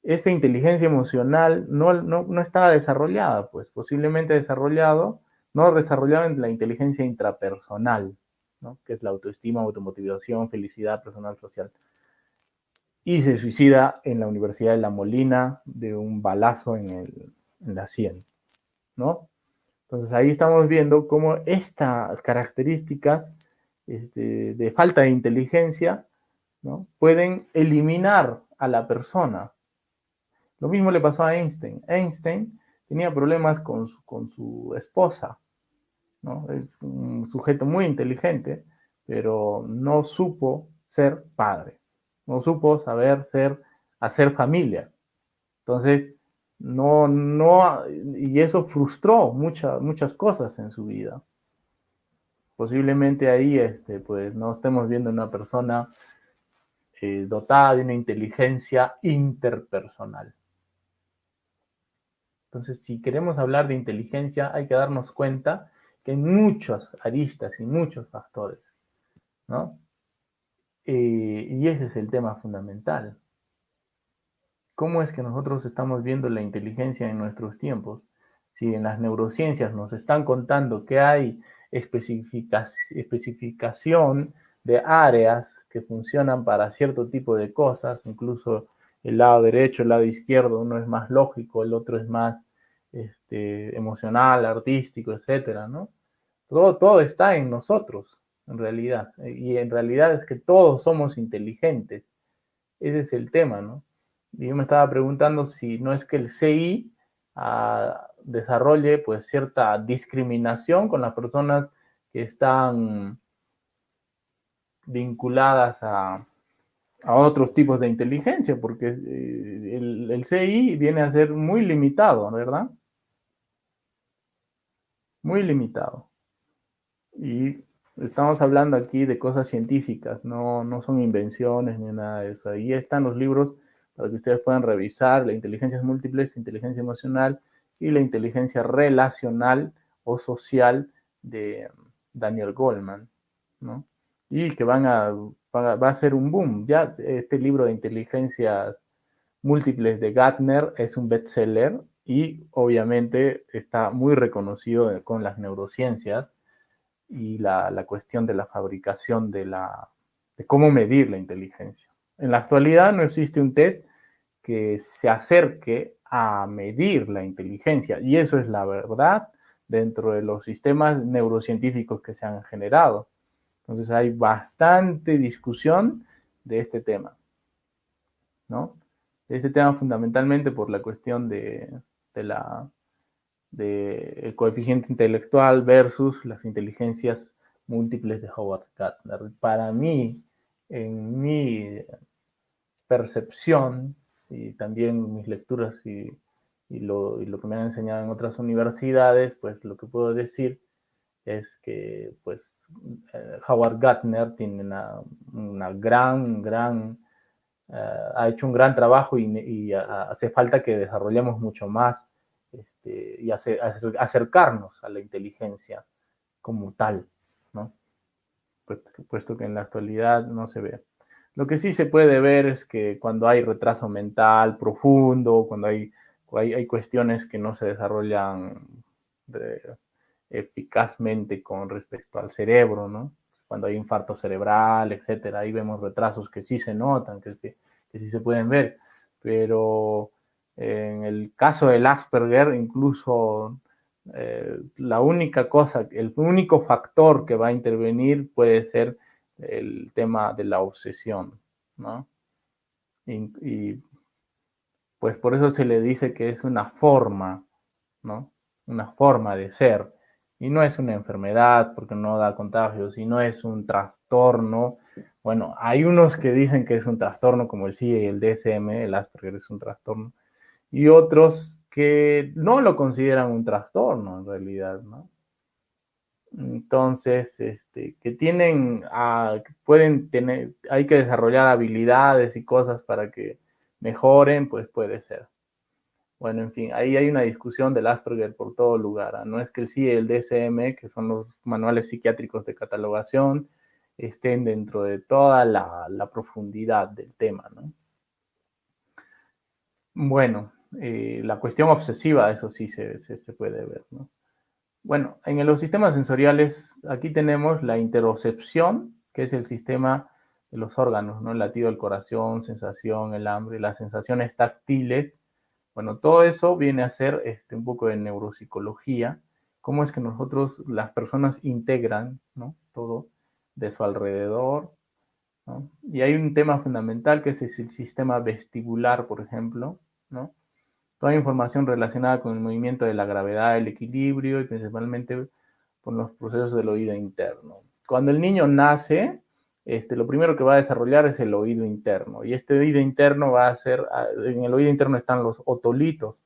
esta inteligencia emocional no estaba desarrollada, pues posiblemente desarrollado no desarrollaban la inteligencia intrapersonal, ¿no? Que es la autoestima, automotivación, felicidad personal, social. Y se suicida en la Universidad de La Molina de un balazo en la sien, ¿no? Entonces ahí estamos viendo cómo estas características de falta de inteligencia, ¿no? Pueden eliminar a la persona. Lo mismo le pasó a Einstein. Einstein tenía problemas con su esposa, ¿no? Es un sujeto muy inteligente, pero no supo ser padre, no supo saber hacer familia. Entonces, y eso frustró muchas cosas en su vida. Posiblemente ahí, pues, no estemos viendo una persona dotada de una inteligencia interpersonal. Entonces, si queremos hablar de inteligencia, hay que darnos cuenta que hay muchas aristas y muchos factores, ¿no? Y ese es el tema fundamental. ¿Cómo es que nosotros estamos viendo la inteligencia en nuestros tiempos? Si en las neurociencias nos están contando que hay especificación de áreas que funcionan para cierto tipo de cosas, incluso el lado derecho, el lado izquierdo, uno es más lógico, el otro es más emocional, artístico, etcétera, ¿no? Todo está en nosotros, en realidad. Y en realidad es que todos somos inteligentes. Ese es el tema, ¿no? Y yo me estaba preguntando si no es que el CI desarrolle pues cierta discriminación con las personas que están vinculadas a otros tipos de inteligencia, porque el CI viene a ser muy limitado, ¿verdad? Muy limitado. Y estamos hablando aquí de cosas científicas, no son invenciones ni nada de eso. Ahí están los libros para que ustedes puedan revisar la inteligencia múltiple, inteligencia emocional y la inteligencia relacional o social de Daniel Goleman, ¿no? Y que va a ser un boom. Ya este libro de inteligencias múltiples de Gartner es un bestseller y obviamente está muy reconocido con las neurociencias y la cuestión de la fabricación de cómo medir la inteligencia. En la actualidad no existe un test que se acerque a medir la inteligencia y eso es la verdad dentro de los sistemas neurocientíficos que se han generado. Entonces hay bastante discusión de este tema, ¿no? De este tema fundamentalmente por la cuestión de la el coeficiente intelectual versus las inteligencias múltiples de Howard Gardner. Para mí, en mi percepción y también mis lecturas y lo que me han enseñado en otras universidades, pues lo que puedo decir es que pues Howard Gardner tiene una gran ha hecho un gran trabajo y hace falta que desarrollemos mucho más y acercarnos a la inteligencia como tal, ¿no? Puesto que en la actualidad no se ve. Lo que sí se puede ver es que cuando hay retraso mental profundo, cuando hay cuestiones que no se desarrollan eficazmente con respecto al cerebro, ¿no? Cuando hay infarto cerebral, etcétera, ahí vemos retrasos que sí se notan, que sí se pueden ver, pero en el caso del Asperger, incluso la única cosa, el único factor que va a intervenir puede ser el tema de la obsesión, ¿no? Y pues por eso se le dice que es una forma, ¿no? Una forma de ser. Y no es una enfermedad porque no da contagios, y no es un trastorno. Bueno, hay unos que dicen que es un trastorno, como el CIE y el DSM, el Asperger es un trastorno, y otros que no lo consideran un trastorno en realidad, ¿no? Entonces, que pueden tener, hay que desarrollar habilidades y cosas para que mejoren, pues puede ser. Bueno, en fin, ahí hay una discusión del Asperger por todo lugar, ¿eh? No es que el CIE y el DSM, que son los manuales psiquiátricos de catalogación, estén dentro de toda la profundidad del tema, ¿no? Bueno, la cuestión obsesiva, eso sí se puede ver, ¿no? Bueno, en los sistemas sensoriales, aquí tenemos la interocepción, que es el sistema de los órganos, ¿no? El latido del corazón, sensación, el hambre, las sensaciones táctiles. Bueno, todo eso viene a ser un poco de neuropsicología, cómo es que nosotros, las personas, integran, ¿no?, todo de su alrededor, ¿no? Y hay un tema fundamental que es el sistema vestibular, por ejemplo, ¿no? Toda información relacionada con el movimiento de la gravedad, el equilibrio y principalmente con los procesos del oído interno. Cuando el niño nace, lo primero que va a desarrollar es el oído interno. Y este oído interno va a ser, en el oído interno están los otolitos.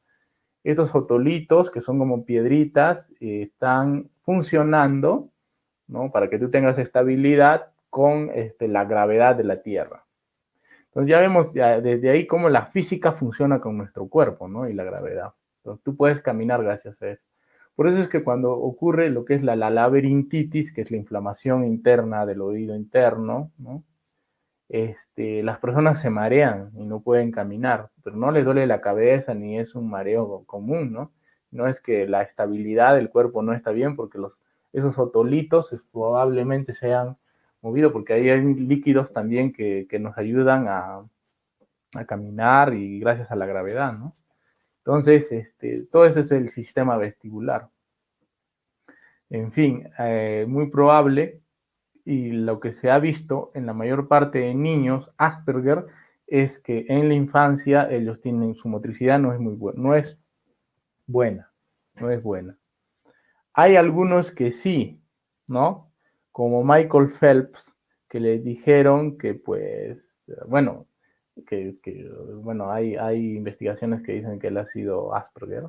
Estos otolitos, que son como piedritas, están funcionando, ¿no?, para que tú tengas estabilidad con la gravedad de la Tierra. Entonces ya vemos desde ahí cómo la física funciona con nuestro cuerpo, ¿no?, y la gravedad. Entonces tú puedes caminar gracias a eso. Por eso es que cuando ocurre lo que es la laberintitis, que es la inflamación interna del oído interno, ¿no?, las personas se marean y no pueden caminar, pero no les duele la cabeza ni es un mareo común, ¿no? No es que la estabilidad del cuerpo no está bien porque esos otolitos probablemente se hayan movido, porque ahí hay líquidos también que nos ayudan a caminar y gracias a la gravedad, ¿no? Entonces, todo eso es el sistema vestibular. En fin, muy probable, y lo que se ha visto en la mayor parte de niños Asperger es que en la infancia ellos tienen, su motricidad no es muy buena, no es buena. Hay algunos que sí, ¿no? Como Michael Phelps, que le dijeron que pues, bueno, bueno, hay investigaciones que dicen que él ha sido Asperger.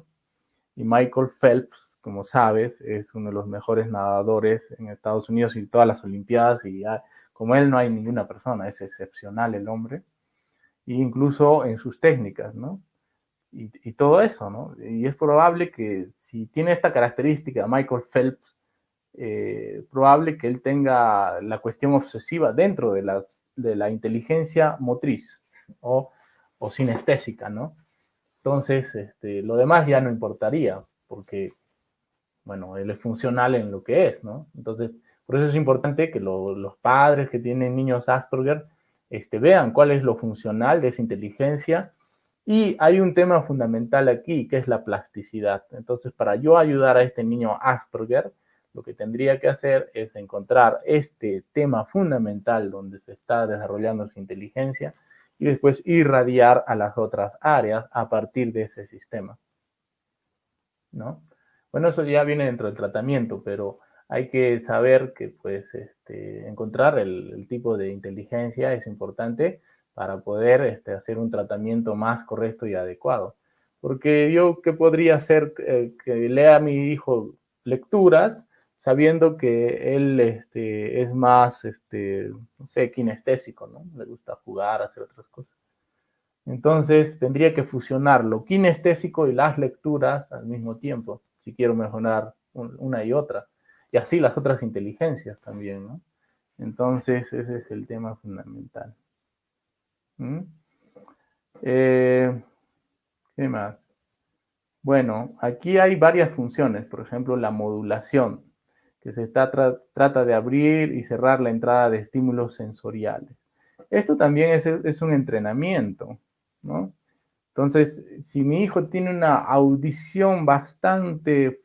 Y Michael Phelps, como sabes, es uno de los mejores nadadores en Estados Unidos y todas las Olimpiadas, y como él no hay ninguna persona, es excepcional el hombre, e incluso en sus técnicas, ¿no? Y todo eso, ¿no? Y es probable que si tiene esta característica Michael Phelps, probable que él tenga la cuestión obsesiva dentro de la inteligencia motriz o, o sinestésica, ¿no? Entonces, lo demás ya no importaría, porque, bueno, él es funcional en lo que es, ¿no? Entonces, por eso es importante que los padres que tienen niños Asperger vean cuál es lo funcional de esa inteligencia. Y hay un tema fundamental aquí, que es la plasticidad. Entonces, para yo ayudar a este niño Asperger, lo que tendría que hacer es encontrar este tema fundamental donde se está desarrollando su inteligencia y después irradiar a las otras áreas a partir de ese sistema, ¿no? Bueno, eso ya viene dentro del tratamiento, pero hay que saber que pues encontrar el tipo de inteligencia es importante para poder hacer un tratamiento más correcto y adecuado. Porque yo, ¿qué podría hacer? Que lea a mi hijo lecturas sabiendo que él es más, no sé, kinestésico, ¿no? Le gusta jugar, hacer otras cosas. Entonces tendría que fusionar lo kinestésico y las lecturas al mismo tiempo, si quiero mejorar una y otra. Y así las otras inteligencias también, ¿no? Entonces ese es el tema fundamental. ¿Mm? ¿Qué más? Bueno, aquí hay varias funciones, por ejemplo, la modulación, que se trata de abrir y cerrar la entrada de estímulos sensoriales. Esto también es un entrenamiento, ¿no? Entonces, si mi hijo tiene una audición bastante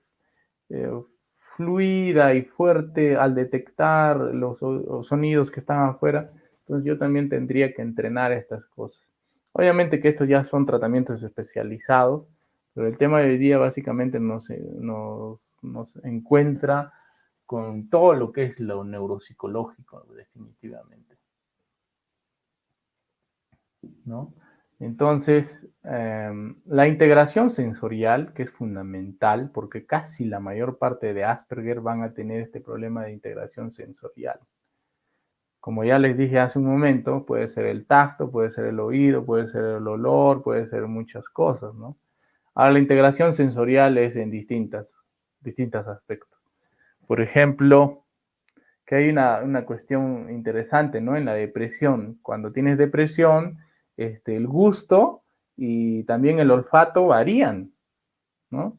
fluida y fuerte al detectar los sonidos que están afuera, entonces yo también tendría que entrenar estas cosas. Obviamente que estos ya son tratamientos especializados, pero el tema de hoy día básicamente nos encuentra con todo lo que es lo neuropsicológico, definitivamente, ¿no? Entonces, la integración sensorial, que es fundamental, porque casi la mayor parte de Asperger van a tener este problema de integración sensorial. Como ya les dije hace un momento, puede ser el tacto, puede ser el oído, puede ser el olor, puede ser muchas cosas, ¿no? Ahora, la integración sensorial es en distintos aspectos. Por ejemplo, que hay una cuestión interesante, ¿no? En la depresión. Cuando tienes depresión, el gusto y también el olfato varían, ¿no?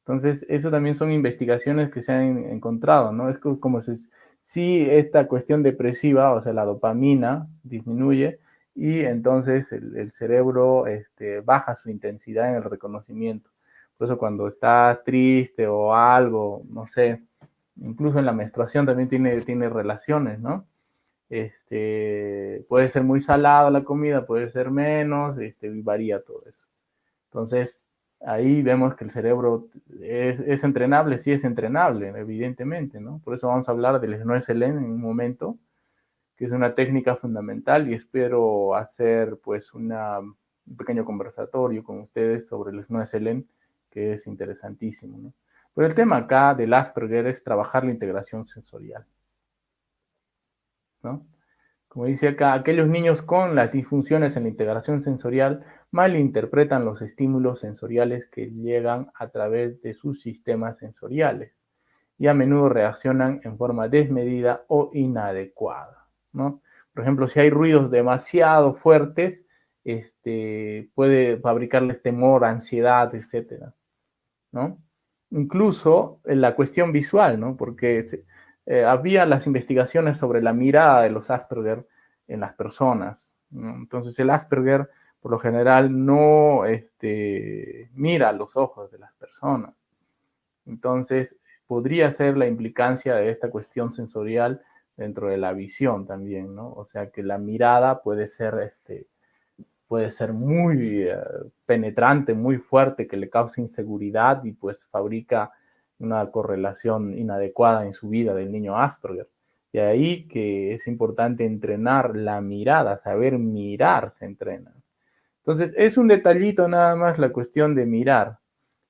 Entonces, eso también son investigaciones que se han encontrado, ¿no? Es como si esta cuestión depresiva, o sea, la dopamina disminuye y entonces el cerebro baja su intensidad en el reconocimiento. Por eso cuando estás triste o algo, no sé, incluso en la menstruación también tiene relaciones, ¿no? Puede ser muy salada la comida, puede ser menos, y varía todo eso. Entonces, ahí vemos que el cerebro es entrenable, sí es entrenable, evidentemente, ¿no? Por eso vamos a hablar del Snoezelen en un momento, que es una técnica fundamental y espero hacer pues un pequeño conversatorio con ustedes sobre el Snoezelen, que es interesantísimo, ¿no? Pero el tema acá del Asperger es trabajar la integración sensorial, ¿no? Como dice acá, aquellos niños con las disfunciones en la integración sensorial malinterpretan los estímulos sensoriales que llegan a través de sus sistemas sensoriales y a menudo reaccionan en forma desmedida o inadecuada, ¿no? Por ejemplo, si hay ruidos demasiado fuertes, puede fabricarles temor, ansiedad, etcétera, ¿no? Incluso en la cuestión visual, ¿no? Porque había las investigaciones sobre la mirada de los Asperger en las personas, ¿no? Entonces el Asperger por lo general no mira a los ojos de las personas. Entonces podría ser la implicancia de esta cuestión sensorial dentro de la visión también, ¿no? O sea que la mirada puede ser muy penetrante, muy fuerte, que le causa inseguridad y pues fabrica una correlación inadecuada en su vida del niño Asperger. De ahí que es importante entrenar la mirada, saber mirar se entrena. Entonces, es un detallito nada más la cuestión de mirar.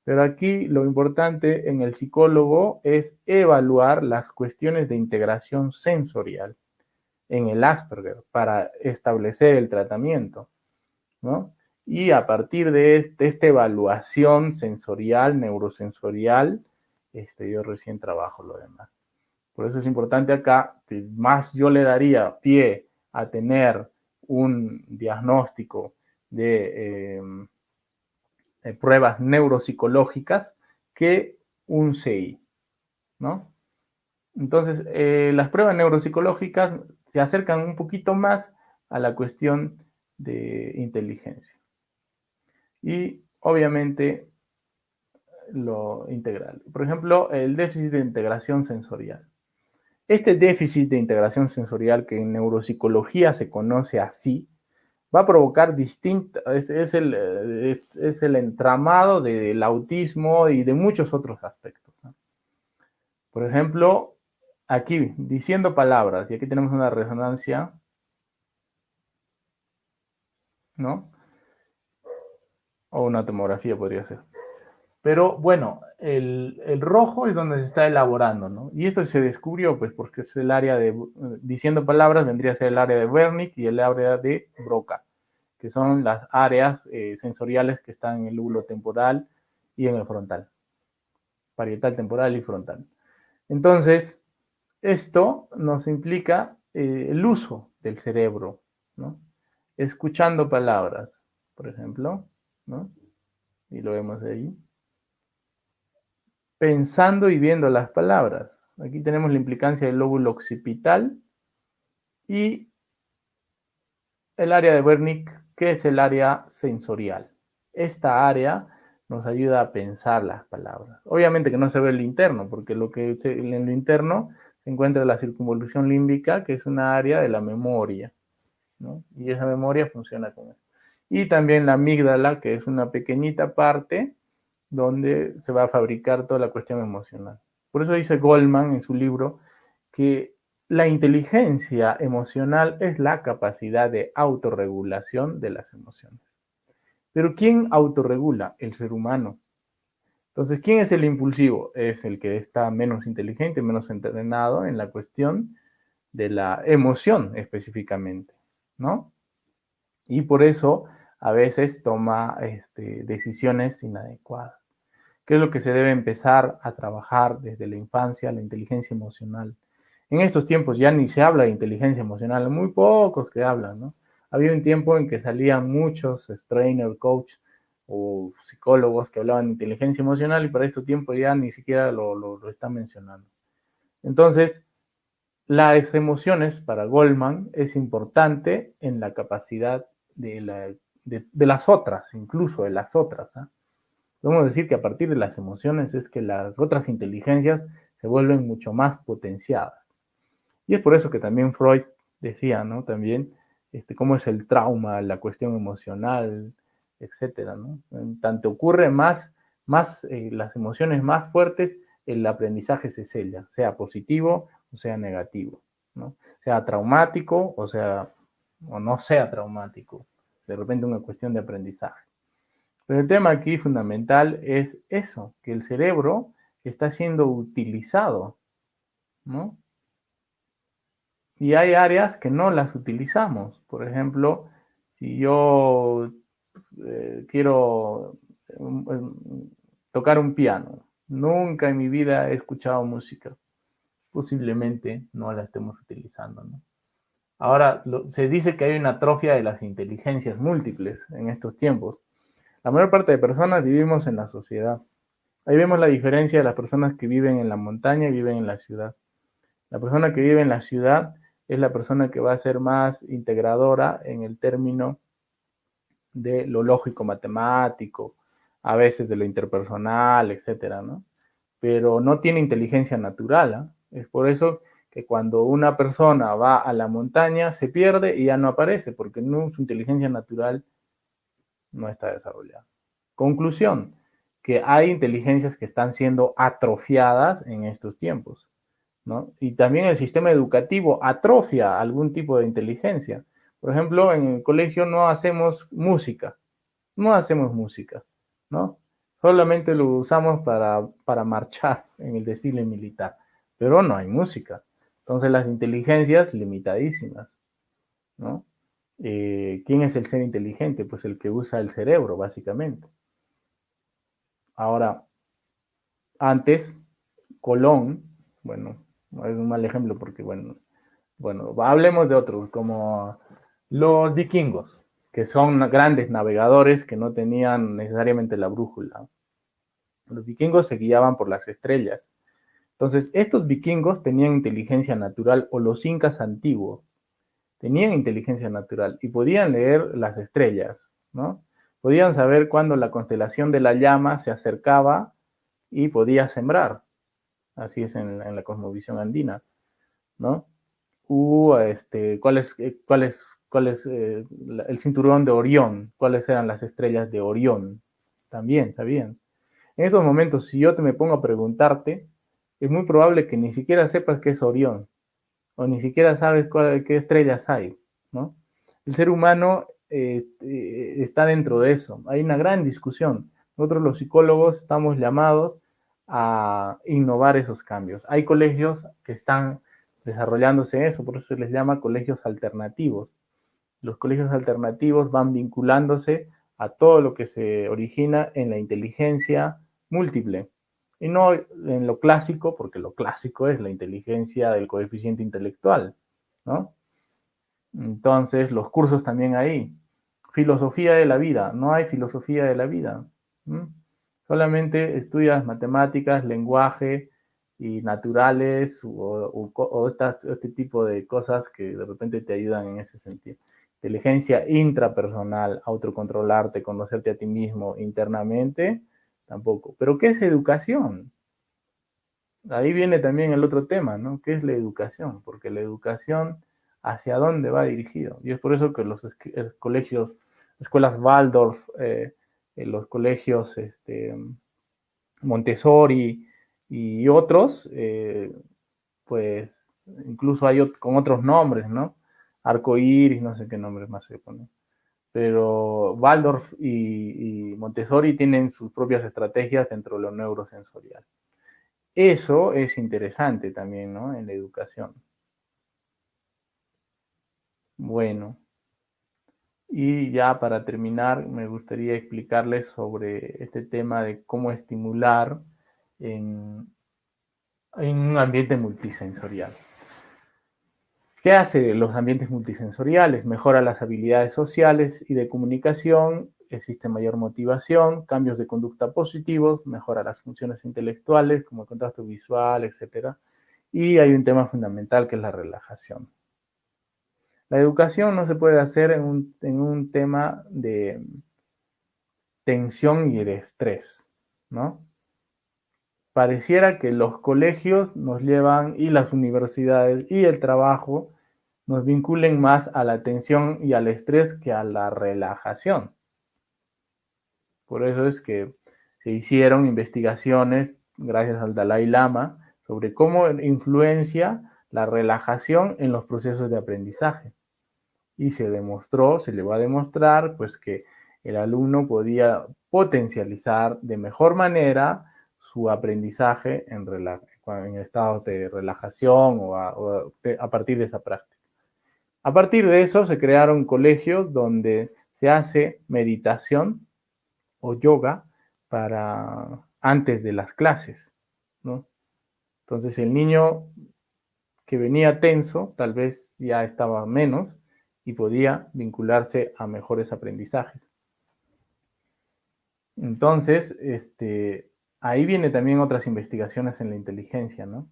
Pero aquí lo importante en el psicólogo es evaluar las cuestiones de integración sensorial en el Asperger para establecer el tratamiento, ¿no? Y a partir de esta evaluación sensorial, neurosensorial, yo recién trabajo lo demás. Por eso es importante acá, que más yo le daría pie a tener un diagnóstico de pruebas neuropsicológicas que un CI, ¿no? Entonces, las pruebas neuropsicológicas se acercan un poquito más a la cuestión de inteligencia. Y obviamente lo integral. Por ejemplo, el déficit de integración sensorial. Este déficit de integración sensorial, que en neuropsicología se conoce así, va a provocar es el entramado del autismo y de muchos otros aspectos, ¿no? Por ejemplo, aquí, diciendo palabras, y aquí tenemos una resonancia, ¿no? O una tomografía podría ser. Pero bueno, el rojo es donde se está elaborando, ¿no? Y esto se descubrió, pues, porque es el área de, diciendo palabras, vendría a ser el área de Wernicke y el área de Broca, que son las áreas sensoriales que están en el lóbulo temporal y en el frontal, parietal, temporal y frontal. Entonces, esto nos implica el uso del cerebro, ¿no? Escuchando palabras, por ejemplo, ¿no? Y lo vemos ahí. Pensando y viendo las palabras. Aquí tenemos la implicancia del lóbulo occipital y el área de Wernicke, que es el área sensorial. Esta área nos ayuda a pensar las palabras. Obviamente que no se ve el interno, porque en lo interno se encuentra la circunvolución límbica, que es una área de la memoria, ¿no? Y esa memoria funciona con eso. Y también la amígdala, que es una pequeñita parte donde se va a fabricar toda la cuestión emocional. Por eso dice Goldman en su libro que la inteligencia emocional es la capacidad de autorregulación de las emociones. Pero ¿quién autorregula? El ser humano. Entonces, ¿quién es el impulsivo? Es el que está menos inteligente, menos entrenado en la cuestión de la emoción específicamente, ¿no? Y por eso a veces toma decisiones inadecuadas. ¿Qué es lo que se debe empezar a trabajar desde la infancia? La inteligencia emocional. En estos tiempos ya ni se habla de inteligencia emocional, muy pocos que hablan, ¿no? Había un tiempo en que salían muchos trainer, coach o psicólogos que hablaban de inteligencia emocional y para este tiempo ya ni siquiera lo están mencionando. Entonces, las emociones para Goldman es importante en la capacidad de las otras, incluso de las otras. ¿eh? Podemos decir que a partir de las emociones es que las otras inteligencias se vuelven mucho más potenciadas. Y es por eso que también Freud decía, ¿no? También cómo es el trauma, la cuestión emocional, etcétera, ¿no? Tanto ocurre más las emociones más fuertes, el aprendizaje se sella, sea positivo o sea negativo, ¿no? Sea traumático o no sea traumático. De repente una cuestión de aprendizaje. Pero el tema aquí fundamental es eso, que el cerebro está siendo utilizado, ¿no? Y hay áreas que no las utilizamos. Por ejemplo, si yo quiero tocar un piano, nunca en mi vida he escuchado música, posiblemente no la estemos utilizando, ¿no? Ahora, se dice que hay una atrofia de las inteligencias múltiples en estos tiempos. La mayor parte de personas vivimos en la sociedad. Ahí vemos la diferencia de las personas que viven en la montaña y viven en la ciudad. La persona que vive en la ciudad es la persona que va a ser más integradora en el término de lo lógico matemático, a veces de lo interpersonal, etcétera, ¿no? Pero no tiene inteligencia natural. ¿eh? Es por eso que cuando una persona va a la montaña se pierde y ya no aparece, porque no, su inteligencia natural no está desarrollada. Conclusión, que hay inteligencias que están siendo atrofiadas en estos tiempos. ¿no? Y también el sistema educativo atrofia algún tipo de inteligencia. Por ejemplo, en el colegio no hacemos música, ¿no? Solamente lo usamos para marchar en el desfile militar, pero no hay música. Entonces las inteligencias limitadísimas, ¿no? ¿Quién es el ser inteligente? Pues el que usa el cerebro, básicamente. Ahora, antes, Colón, bueno, es un mal ejemplo porque, bueno, hablemos de otros, como los vikingos, que son grandes navegadores que no tenían necesariamente la brújula. Los vikingos se guiaban por las estrellas. Entonces, estos vikingos tenían inteligencia natural, o los incas antiguos tenían inteligencia natural y podían leer las estrellas, ¿no? Podían saber cuándo la constelación de la llama se acercaba y podía sembrar. Así es en la cosmovisión andina, ¿no? ¿Cuál es el cinturón de Orión? ¿Cuáles eran las estrellas de Orión? También sabían. En estos momentos, si yo me pongo a preguntarte, es muy probable que ni siquiera sepas qué es Orión, o ni siquiera sabes qué estrellas hay, ¿no? El ser humano está dentro de eso. Hay una gran discusión. Nosotros los psicólogos estamos llamados a innovar esos cambios. Hay colegios que están desarrollándose eso, por eso se les llama colegios alternativos. Los colegios alternativos van vinculándose a todo lo que se origina en la inteligencia múltiple y no en lo clásico, porque lo clásico es la inteligencia del coeficiente intelectual, ¿no? Entonces, los cursos también ahí. Filosofía de la vida, no hay filosofía de la vida. ¿m? Solamente estudias matemáticas, lenguaje y naturales o este tipo de cosas que de repente te ayudan en ese sentido. Inteligencia intrapersonal, autocontrolarte, conocerte a ti mismo internamente, tampoco. Pero ¿qué es educación? Ahí viene también el otro tema, ¿no? ¿Qué es la educación? Porque la educación, ¿hacia dónde va dirigido? Y es por eso que los colegios, escuelas Waldorf, los colegios Montessori y otros, pues incluso hay con otros nombres, ¿no? Arco iris, no sé qué nombres más se ponen. Pero Waldorf y Montessori tienen sus propias estrategias dentro de lo neurosensorial. Eso es interesante también, ¿no? En la educación. Bueno, y ya para terminar, me gustaría explicarles sobre este tema de cómo estimular en, en un ambiente multisensorial. ¿Qué hace los ambientes multisensoriales? Mejora las habilidades sociales y de comunicación existe mayor motivación, cambios de conducta positivos, mejora las funciones intelectuales como el contacto visual, etc. Y hay un tema fundamental que es la relajación. La educación no se puede hacer en un tema de tensión y de estrés, ¿no? Pareciera que los colegios nos llevan, y las universidades y el trabajo nos vinculen más a la tensión y al estrés que a la relajación. Por eso es que se hicieron investigaciones, gracias al Dalai Lama, sobre cómo influencia la relajación en los procesos de aprendizaje. Y se demostró, se le va a demostrar, pues que el alumno podía potencializar de mejor manera su aprendizaje en estados de relajación o a partir de esa práctica. A partir de eso se crearon colegios donde se hace meditación o yoga para antes de las clases, ¿no? Entonces el niño que venía tenso tal vez ya estaba menos y podía vincularse a mejores aprendizajes. Entonces, ahí viene también otras investigaciones en la inteligencia, ¿no?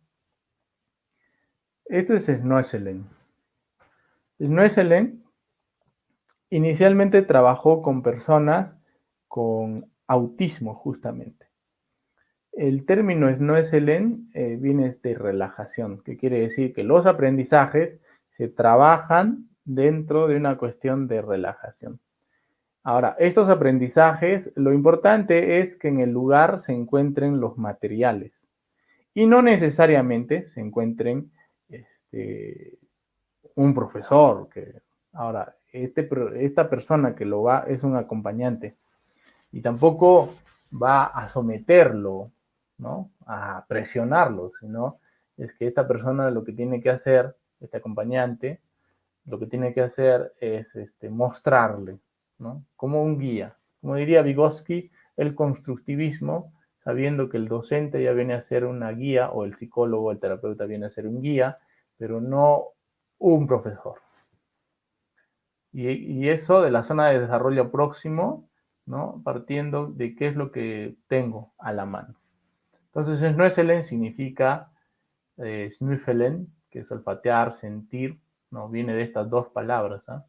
Esto es Snoezelen. Snoezelen inicialmente trabajó con personas con autismo, justamente. El término Snoezelen viene de relajación, que quiere decir que los aprendizajes se trabajan dentro de una cuestión de relajación. Ahora, estos aprendizajes, lo importante es que en el lugar se encuentren los materiales y no necesariamente se encuentren un profesor. Ahora, esta persona que lo va es un acompañante y tampoco va a someterlo, ¿no? A presionarlo, sino es que esta persona lo que tiene que hacer, este acompañante, lo que tiene que hacer es mostrarle, ¿no? Como un guía. Como diría Vygotsky, el constructivismo, sabiendo que el docente ya viene a ser una guía, o el psicólogo, el terapeuta viene a ser un guía, pero no un profesor. Y eso de la zona de desarrollo próximo, ¿no? Partiendo de qué es lo que tengo a la mano. Entonces, Snoezelen significa Snuffelen, que es olfatear, sentir, ¿no? Viene de estas dos palabras, ¿no?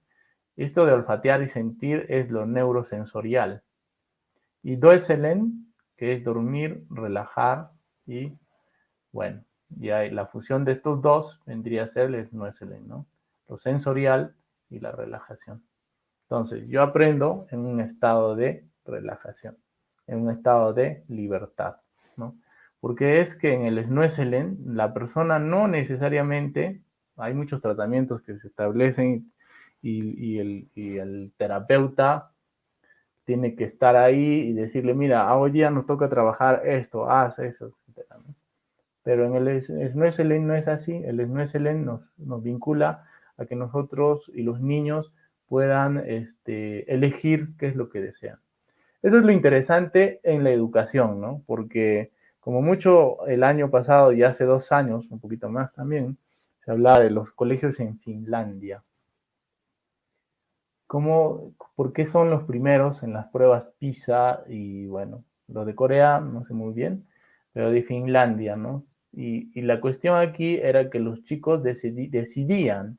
Esto de olfatear y sentir es lo neurosensorial. Y Doeselen, que es dormir, relajar y, bueno, ya la fusión de estos dos vendría a ser el Snoezelen, ¿no? Lo sensorial y la relajación. Entonces, yo aprendo en un estado de relajación, en un estado de libertad, ¿no? Porque es que en el Snoezelen la persona no necesariamente, hay muchos tratamientos que se establecen y el terapeuta tiene que estar ahí y decirle, mira, hoy día nos toca trabajar esto, haz eso, etc., ¿no? Pero en el Snoezelen no es así. El Snoezelen nos vincula a que nosotros y los niños puedan elegir qué es lo que desean. Eso es lo interesante en la educación, ¿no? Porque como mucho el año pasado y hace 2 años, un poquito más también, se hablaba de los colegios en Finlandia. ¿Por qué son los primeros en las pruebas PISA? Y bueno, los de Corea no sé muy bien, pero de Finlandia, ¿no? Y la cuestión aquí era que los chicos decidían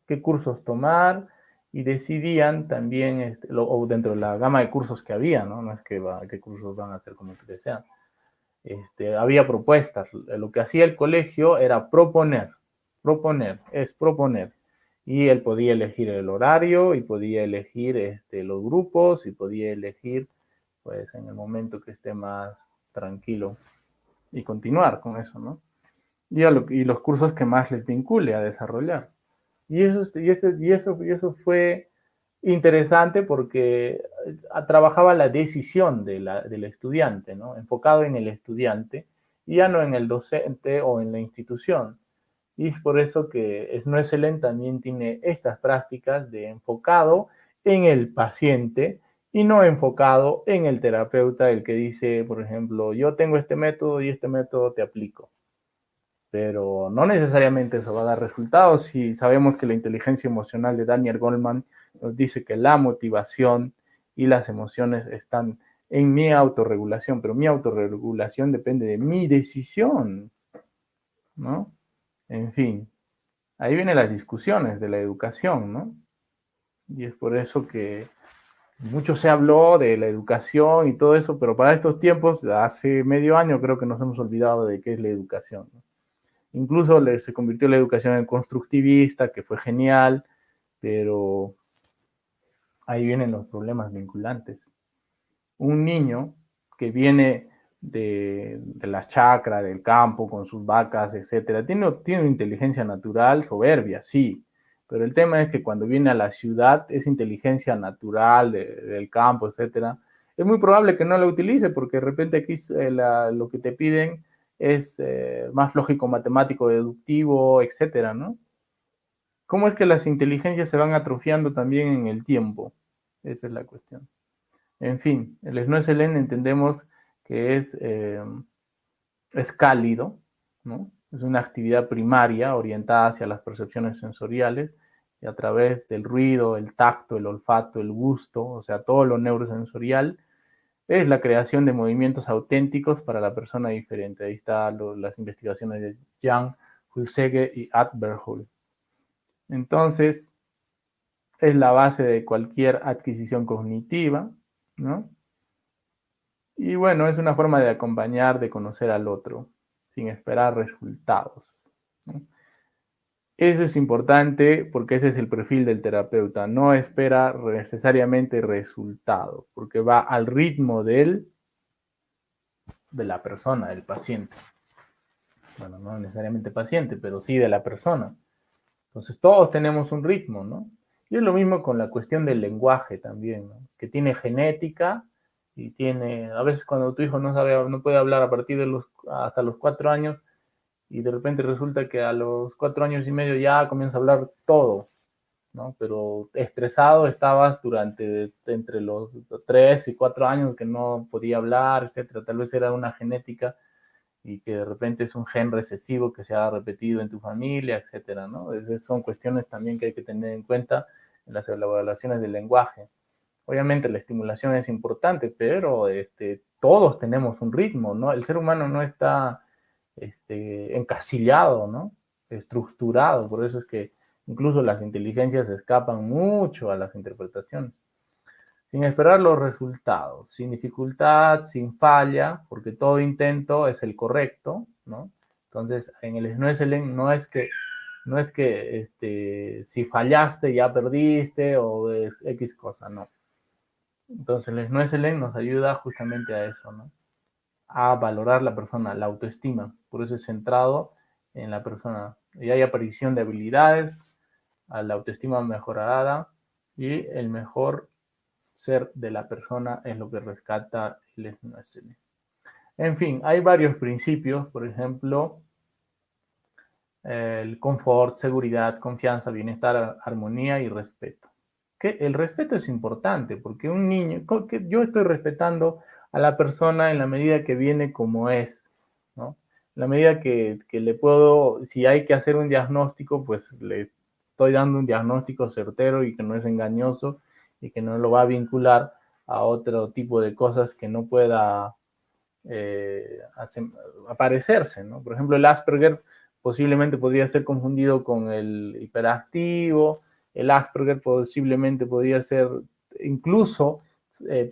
qué cursos tomar y decidían también, o dentro de la gama de cursos que había, ¿no? No es que qué cursos van a hacer como que desean. Había propuestas. Lo que hacía el colegio era proponer, es proponer. Y él podía elegir el horario y podía elegir los grupos y podía elegir, pues, en el momento que esté más tranquilo y continuar con eso, ¿no? Y los cursos que más les vincule a desarrollar. Y eso fue interesante porque trabajaba la decisión del estudiante, ¿no? Enfocado en el estudiante y ya no en el docente o en la institución. Y es por eso que Snoezelen también tiene estas prácticas de enfocado en el paciente y no enfocado en el terapeuta, el que dice, por ejemplo, yo tengo este método y este método te aplico. Pero no necesariamente eso va a dar resultados. Si sabemos que la inteligencia emocional de Daniel Goleman nos dice que la motivación y las emociones están en mi autorregulación, pero mi autorregulación depende de mi decisión, ¿no? En fin, ahí vienen las discusiones de la educación, ¿no? Y es por eso que mucho se habló de la educación y todo eso, pero para estos tiempos, hace medio año creo que nos hemos olvidado de qué es la educación, ¿no? Incluso se convirtió la educación en constructivista, que fue genial, pero ahí vienen los problemas vinculantes. Un niño que viene de la chacra, del campo, con sus vacas, etcétera, tiene una inteligencia natural soberbia, sí, pero el tema es que cuando viene a la ciudad, esa inteligencia natural del campo, etcétera, es muy probable que no la utilice porque de repente aquí lo que te piden es más lógico, matemático, deductivo, etcétera, ¿no? ¿Cómo es que las inteligencias se van atrofiando también en el tiempo? Esa es la cuestión. En fin, el Snoezelen entendemos que es cálido, ¿no? Es una actividad primaria orientada hacia las percepciones sensoriales y a través del ruido, el tacto, el olfato, el gusto, o sea, todo lo neurosensorial, es la creación de movimientos auténticos para la persona diferente. Ahí están las investigaciones de Jan Hulsege y Atberhol. Entonces, es la base de cualquier adquisición cognitiva, ¿no? Y bueno, es una forma de acompañar, de conocer al otro, sin esperar resultados, ¿no? Eso es importante porque ese es el perfil del terapeuta. No espera necesariamente resultados, porque va al ritmo de la persona, del paciente. Bueno, no necesariamente paciente, pero sí de la persona. Entonces todos tenemos un ritmo, ¿no? Y es lo mismo con la cuestión del lenguaje también, ¿no? Que tiene genética y tiene, a veces cuando tu hijo no puede hablar a partir de hasta los 4 años y de repente resulta que a los 4 años y medio ya comienza a hablar todo, ¿no? Pero estresado estabas durante entre los 3 y 4 años que no podía hablar, etcétera. Tal vez era una genética y que de repente es un gen recesivo que se ha repetido en tu familia, etcétera, ¿no? Esas son cuestiones también que hay que tener en cuenta en las evaluaciones del lenguaje. Obviamente la estimulación es importante, pero todos tenemos un ritmo, ¿no? El ser humano no está encasillado, ¿no? Estructurado, por eso es que incluso las inteligencias escapan mucho a las interpretaciones sin esperar los resultados, sin dificultad, sin falla, porque todo intento es el correcto, ¿no? Entonces, en el Snoezelen no es que si fallaste ya perdiste o es X cosa, no. Entonces, el Snoezelen nos ayuda justamente a eso, ¿no? A valorar la persona, la autoestima, por eso es centrado en la persona. Y hay aparición de habilidades, a la autoestima mejorada y el mejor ser de la persona es lo que rescata el Snoezelen. En fin, hay varios principios, por ejemplo, el confort, seguridad, confianza, bienestar, armonía y respeto. Que el respeto es importante porque un niño, yo estoy respetando a la persona en la medida que viene como es, ¿no? En la medida que le puedo, si hay que hacer un diagnóstico, pues le estoy dando un diagnóstico certero y que no es engañoso y que no lo va a vincular a otro tipo de cosas que no pueda aparecerse, ¿no? Por ejemplo, el Asperger posiblemente podría ser confundido con el hiperactivo, el Asperger posiblemente podría ser, incluso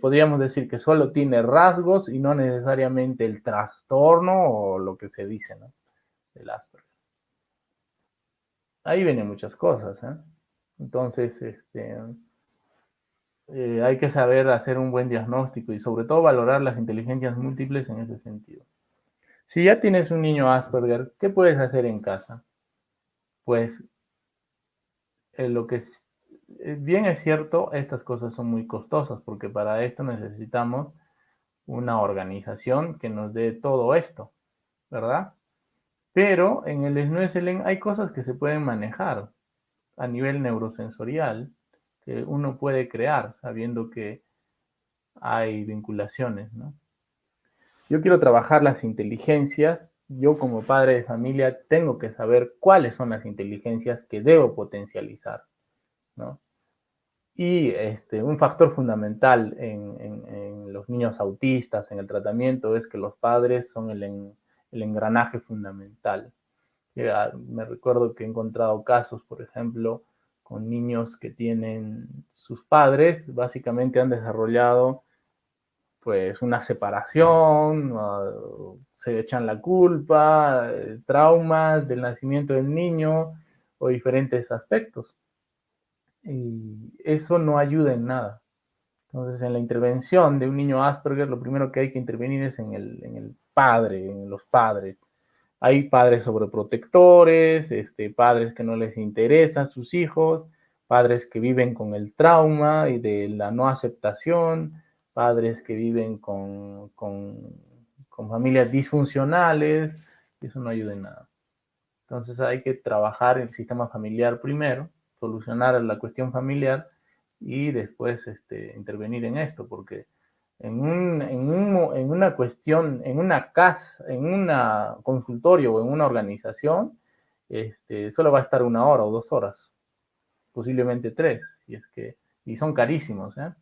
podríamos decir que solo tiene rasgos y no necesariamente el trastorno o lo que se dice, ¿no? Del Asperger. Ahí vienen muchas cosas, ¿eh? Entonces, hay que saber hacer un buen diagnóstico y sobre todo valorar las inteligencias múltiples en ese sentido. Si ya tienes un niño Asperger, ¿qué puedes hacer en casa? Pues lo que bien es cierto, estas cosas son muy costosas porque para esto necesitamos una organización que nos dé todo esto, ¿verdad? Pero en el Snoezelen hay cosas que se pueden manejar a nivel neurosensorial que uno puede crear sabiendo que hay vinculaciones, ¿no? Yo quiero trabajar las inteligencias. Yo como padre de familia tengo que saber cuáles son las inteligencias que debo potencializar, ¿no? Y un factor fundamental en los niños autistas, en el tratamiento, es que los padres son el engranaje fundamental. Me recuerdo que he encontrado casos, por ejemplo, con niños que tienen sus padres, básicamente han desarrollado pues una separación, se echan la culpa, traumas del nacimiento del niño o diferentes aspectos. Y eso no ayuda en nada. Entonces, en la intervención de un niño Asperger, lo primero que hay que intervenir es en el padre, en los padres. Hay padres sobreprotectores, padres que no les interesan sus hijos, padres que viven con el trauma y de la no aceptación, padres que viven con familias disfuncionales, y eso no ayuda en nada. Entonces hay que trabajar el sistema familiar primero, solucionar la cuestión familiar y después intervenir en esto, porque en una cuestión, en una casa, en un consultorio o en una organización, solo va a estar 1 hora o 2 horas, posiblemente 3, y son carísimos, ¿eh?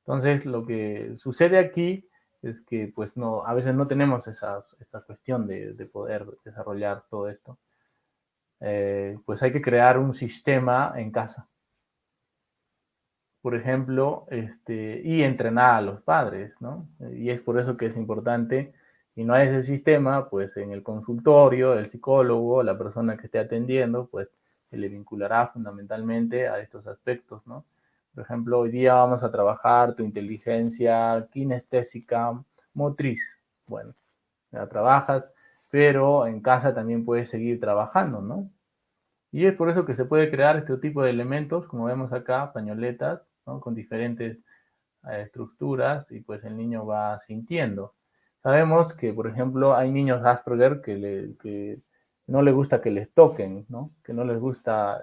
Entonces, lo que sucede aquí es que, pues, no, a veces no tenemos esa cuestión de poder desarrollar todo esto. Pues hay que crear un sistema en casa, por ejemplo, y entrenar a los padres, ¿no? Y es por eso que es importante, si no hay ese sistema, pues en el consultorio, el psicólogo, la persona que esté atendiendo, pues se le vinculará fundamentalmente a estos aspectos, ¿no? Por ejemplo, hoy día vamos a trabajar tu inteligencia kinestésica motriz. Bueno, la trabajas, pero en casa también puedes seguir trabajando, ¿no? Y es por eso que se puede crear este tipo de elementos, como vemos acá, pañoletas, ¿no? Con diferentes estructuras y pues el niño va sintiendo. Sabemos que, por ejemplo, hay niños Asperger que no les gusta que les toquen, ¿no? Que no les gusta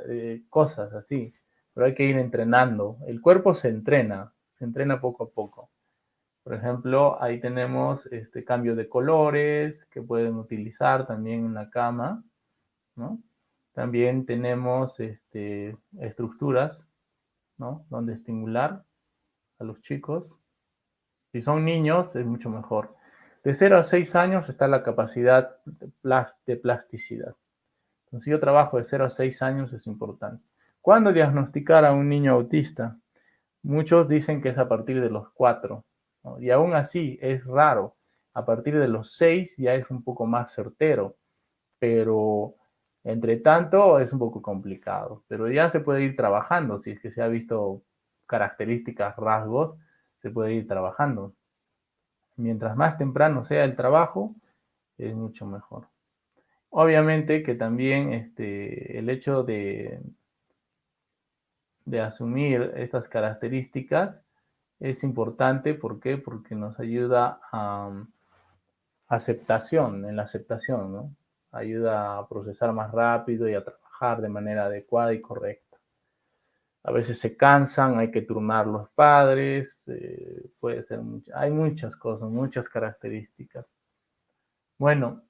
cosas así, pero hay que ir entrenando. El cuerpo se entrena poco a poco. Por ejemplo, ahí tenemos este cambio de colores que pueden utilizar también en la cama, ¿no? También tenemos estructuras, ¿no? Donde estimular a los chicos. Si son niños, es mucho mejor. De 0 a 6 años está la capacidad de plasticidad. Entonces, si yo trabajo de 0 a 6 años, es importante. ¿Cuándo diagnosticar a un niño autista? Muchos dicen que es a partir de los 4, ¿no? Y aún así es raro. A partir de los 6 ya es un poco más certero, pero entre tanto es un poco complicado. Pero ya se puede ir trabajando, si es que se ha visto características, rasgos, se puede ir trabajando. Mientras más temprano sea el trabajo, es mucho mejor. Obviamente que también el hecho de asumir estas características es importante. ¿Por qué? Porque nos ayuda a aceptación, en la aceptación, ¿no? Ayuda a procesar más rápido y a trabajar de manera adecuada y correcta. A veces se cansan, hay que turnar los padres, puede ser hay muchas cosas, muchas características. Bueno,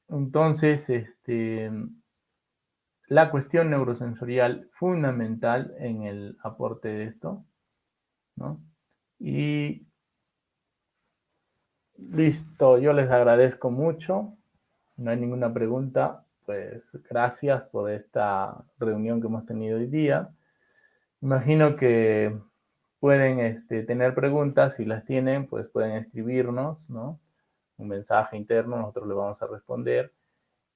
entonces, la cuestión neurosensorial fundamental en el aporte de esto, ¿no? Y listo, yo les agradezco mucho. No hay ninguna pregunta. Pues gracias por esta reunión que hemos tenido hoy día. Imagino que pueden tener preguntas. Si las tienen, pues pueden escribirnos, ¿no? Un mensaje interno, nosotros le vamos a responder.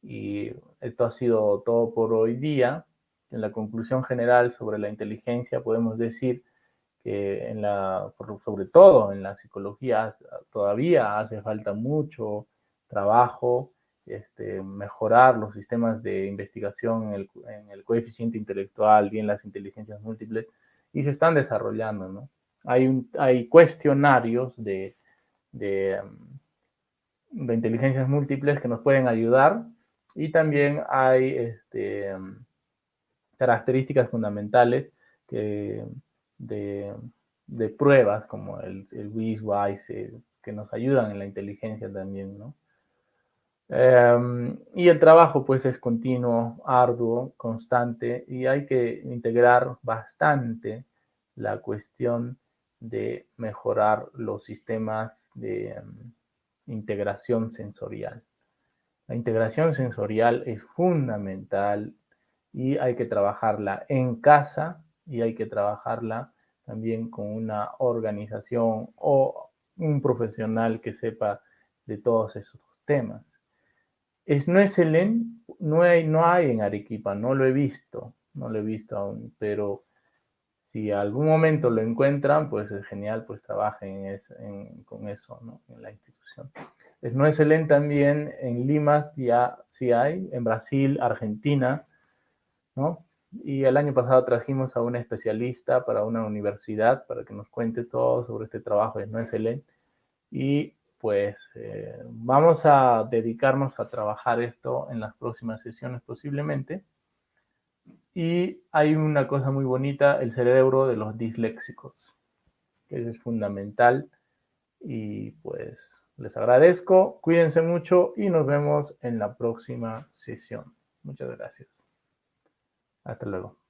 Y esto ha sido todo por hoy día. En la conclusión general sobre la inteligencia podemos decir que sobre todo en la psicología todavía hace falta mucho trabajo, mejorar los sistemas de investigación en el coeficiente intelectual y en las inteligencias múltiples, y se están desarrollando, ¿no? Hay cuestionarios de, de inteligencias múltiples que nos pueden ayudar, y también hay características fundamentales que, de, de, pruebas como el WIS-WISE, que nos ayudan en la inteligencia también, ¿no? Y el trabajo pues es continuo, arduo, constante, y hay que integrar bastante la cuestión de mejorar los sistemas de integración sensorial. La integración sensorial es fundamental y hay que trabajarla en casa y hay que trabajarla también con una organización o un profesional que sepa de todos esos temas. No es Selén, no hay en Arequipa, no lo he visto aún, pero si algún momento lo encuentran, pues es genial, pues trabajen con eso, ¿no? En la institución. No es Selén también en Lima ya sí hay, en Brasil, Argentina, ¿no? Y el año pasado trajimos a una especialista para una universidad para que nos cuente todo sobre este trabajo de No es Selén. Y pues vamos a dedicarnos a trabajar esto en las próximas sesiones posiblemente. Y hay una cosa muy bonita, el cerebro de los disléxicos, que es fundamental. Y pues les agradezco, cuídense mucho y nos vemos en la próxima sesión. Muchas gracias. Hasta luego.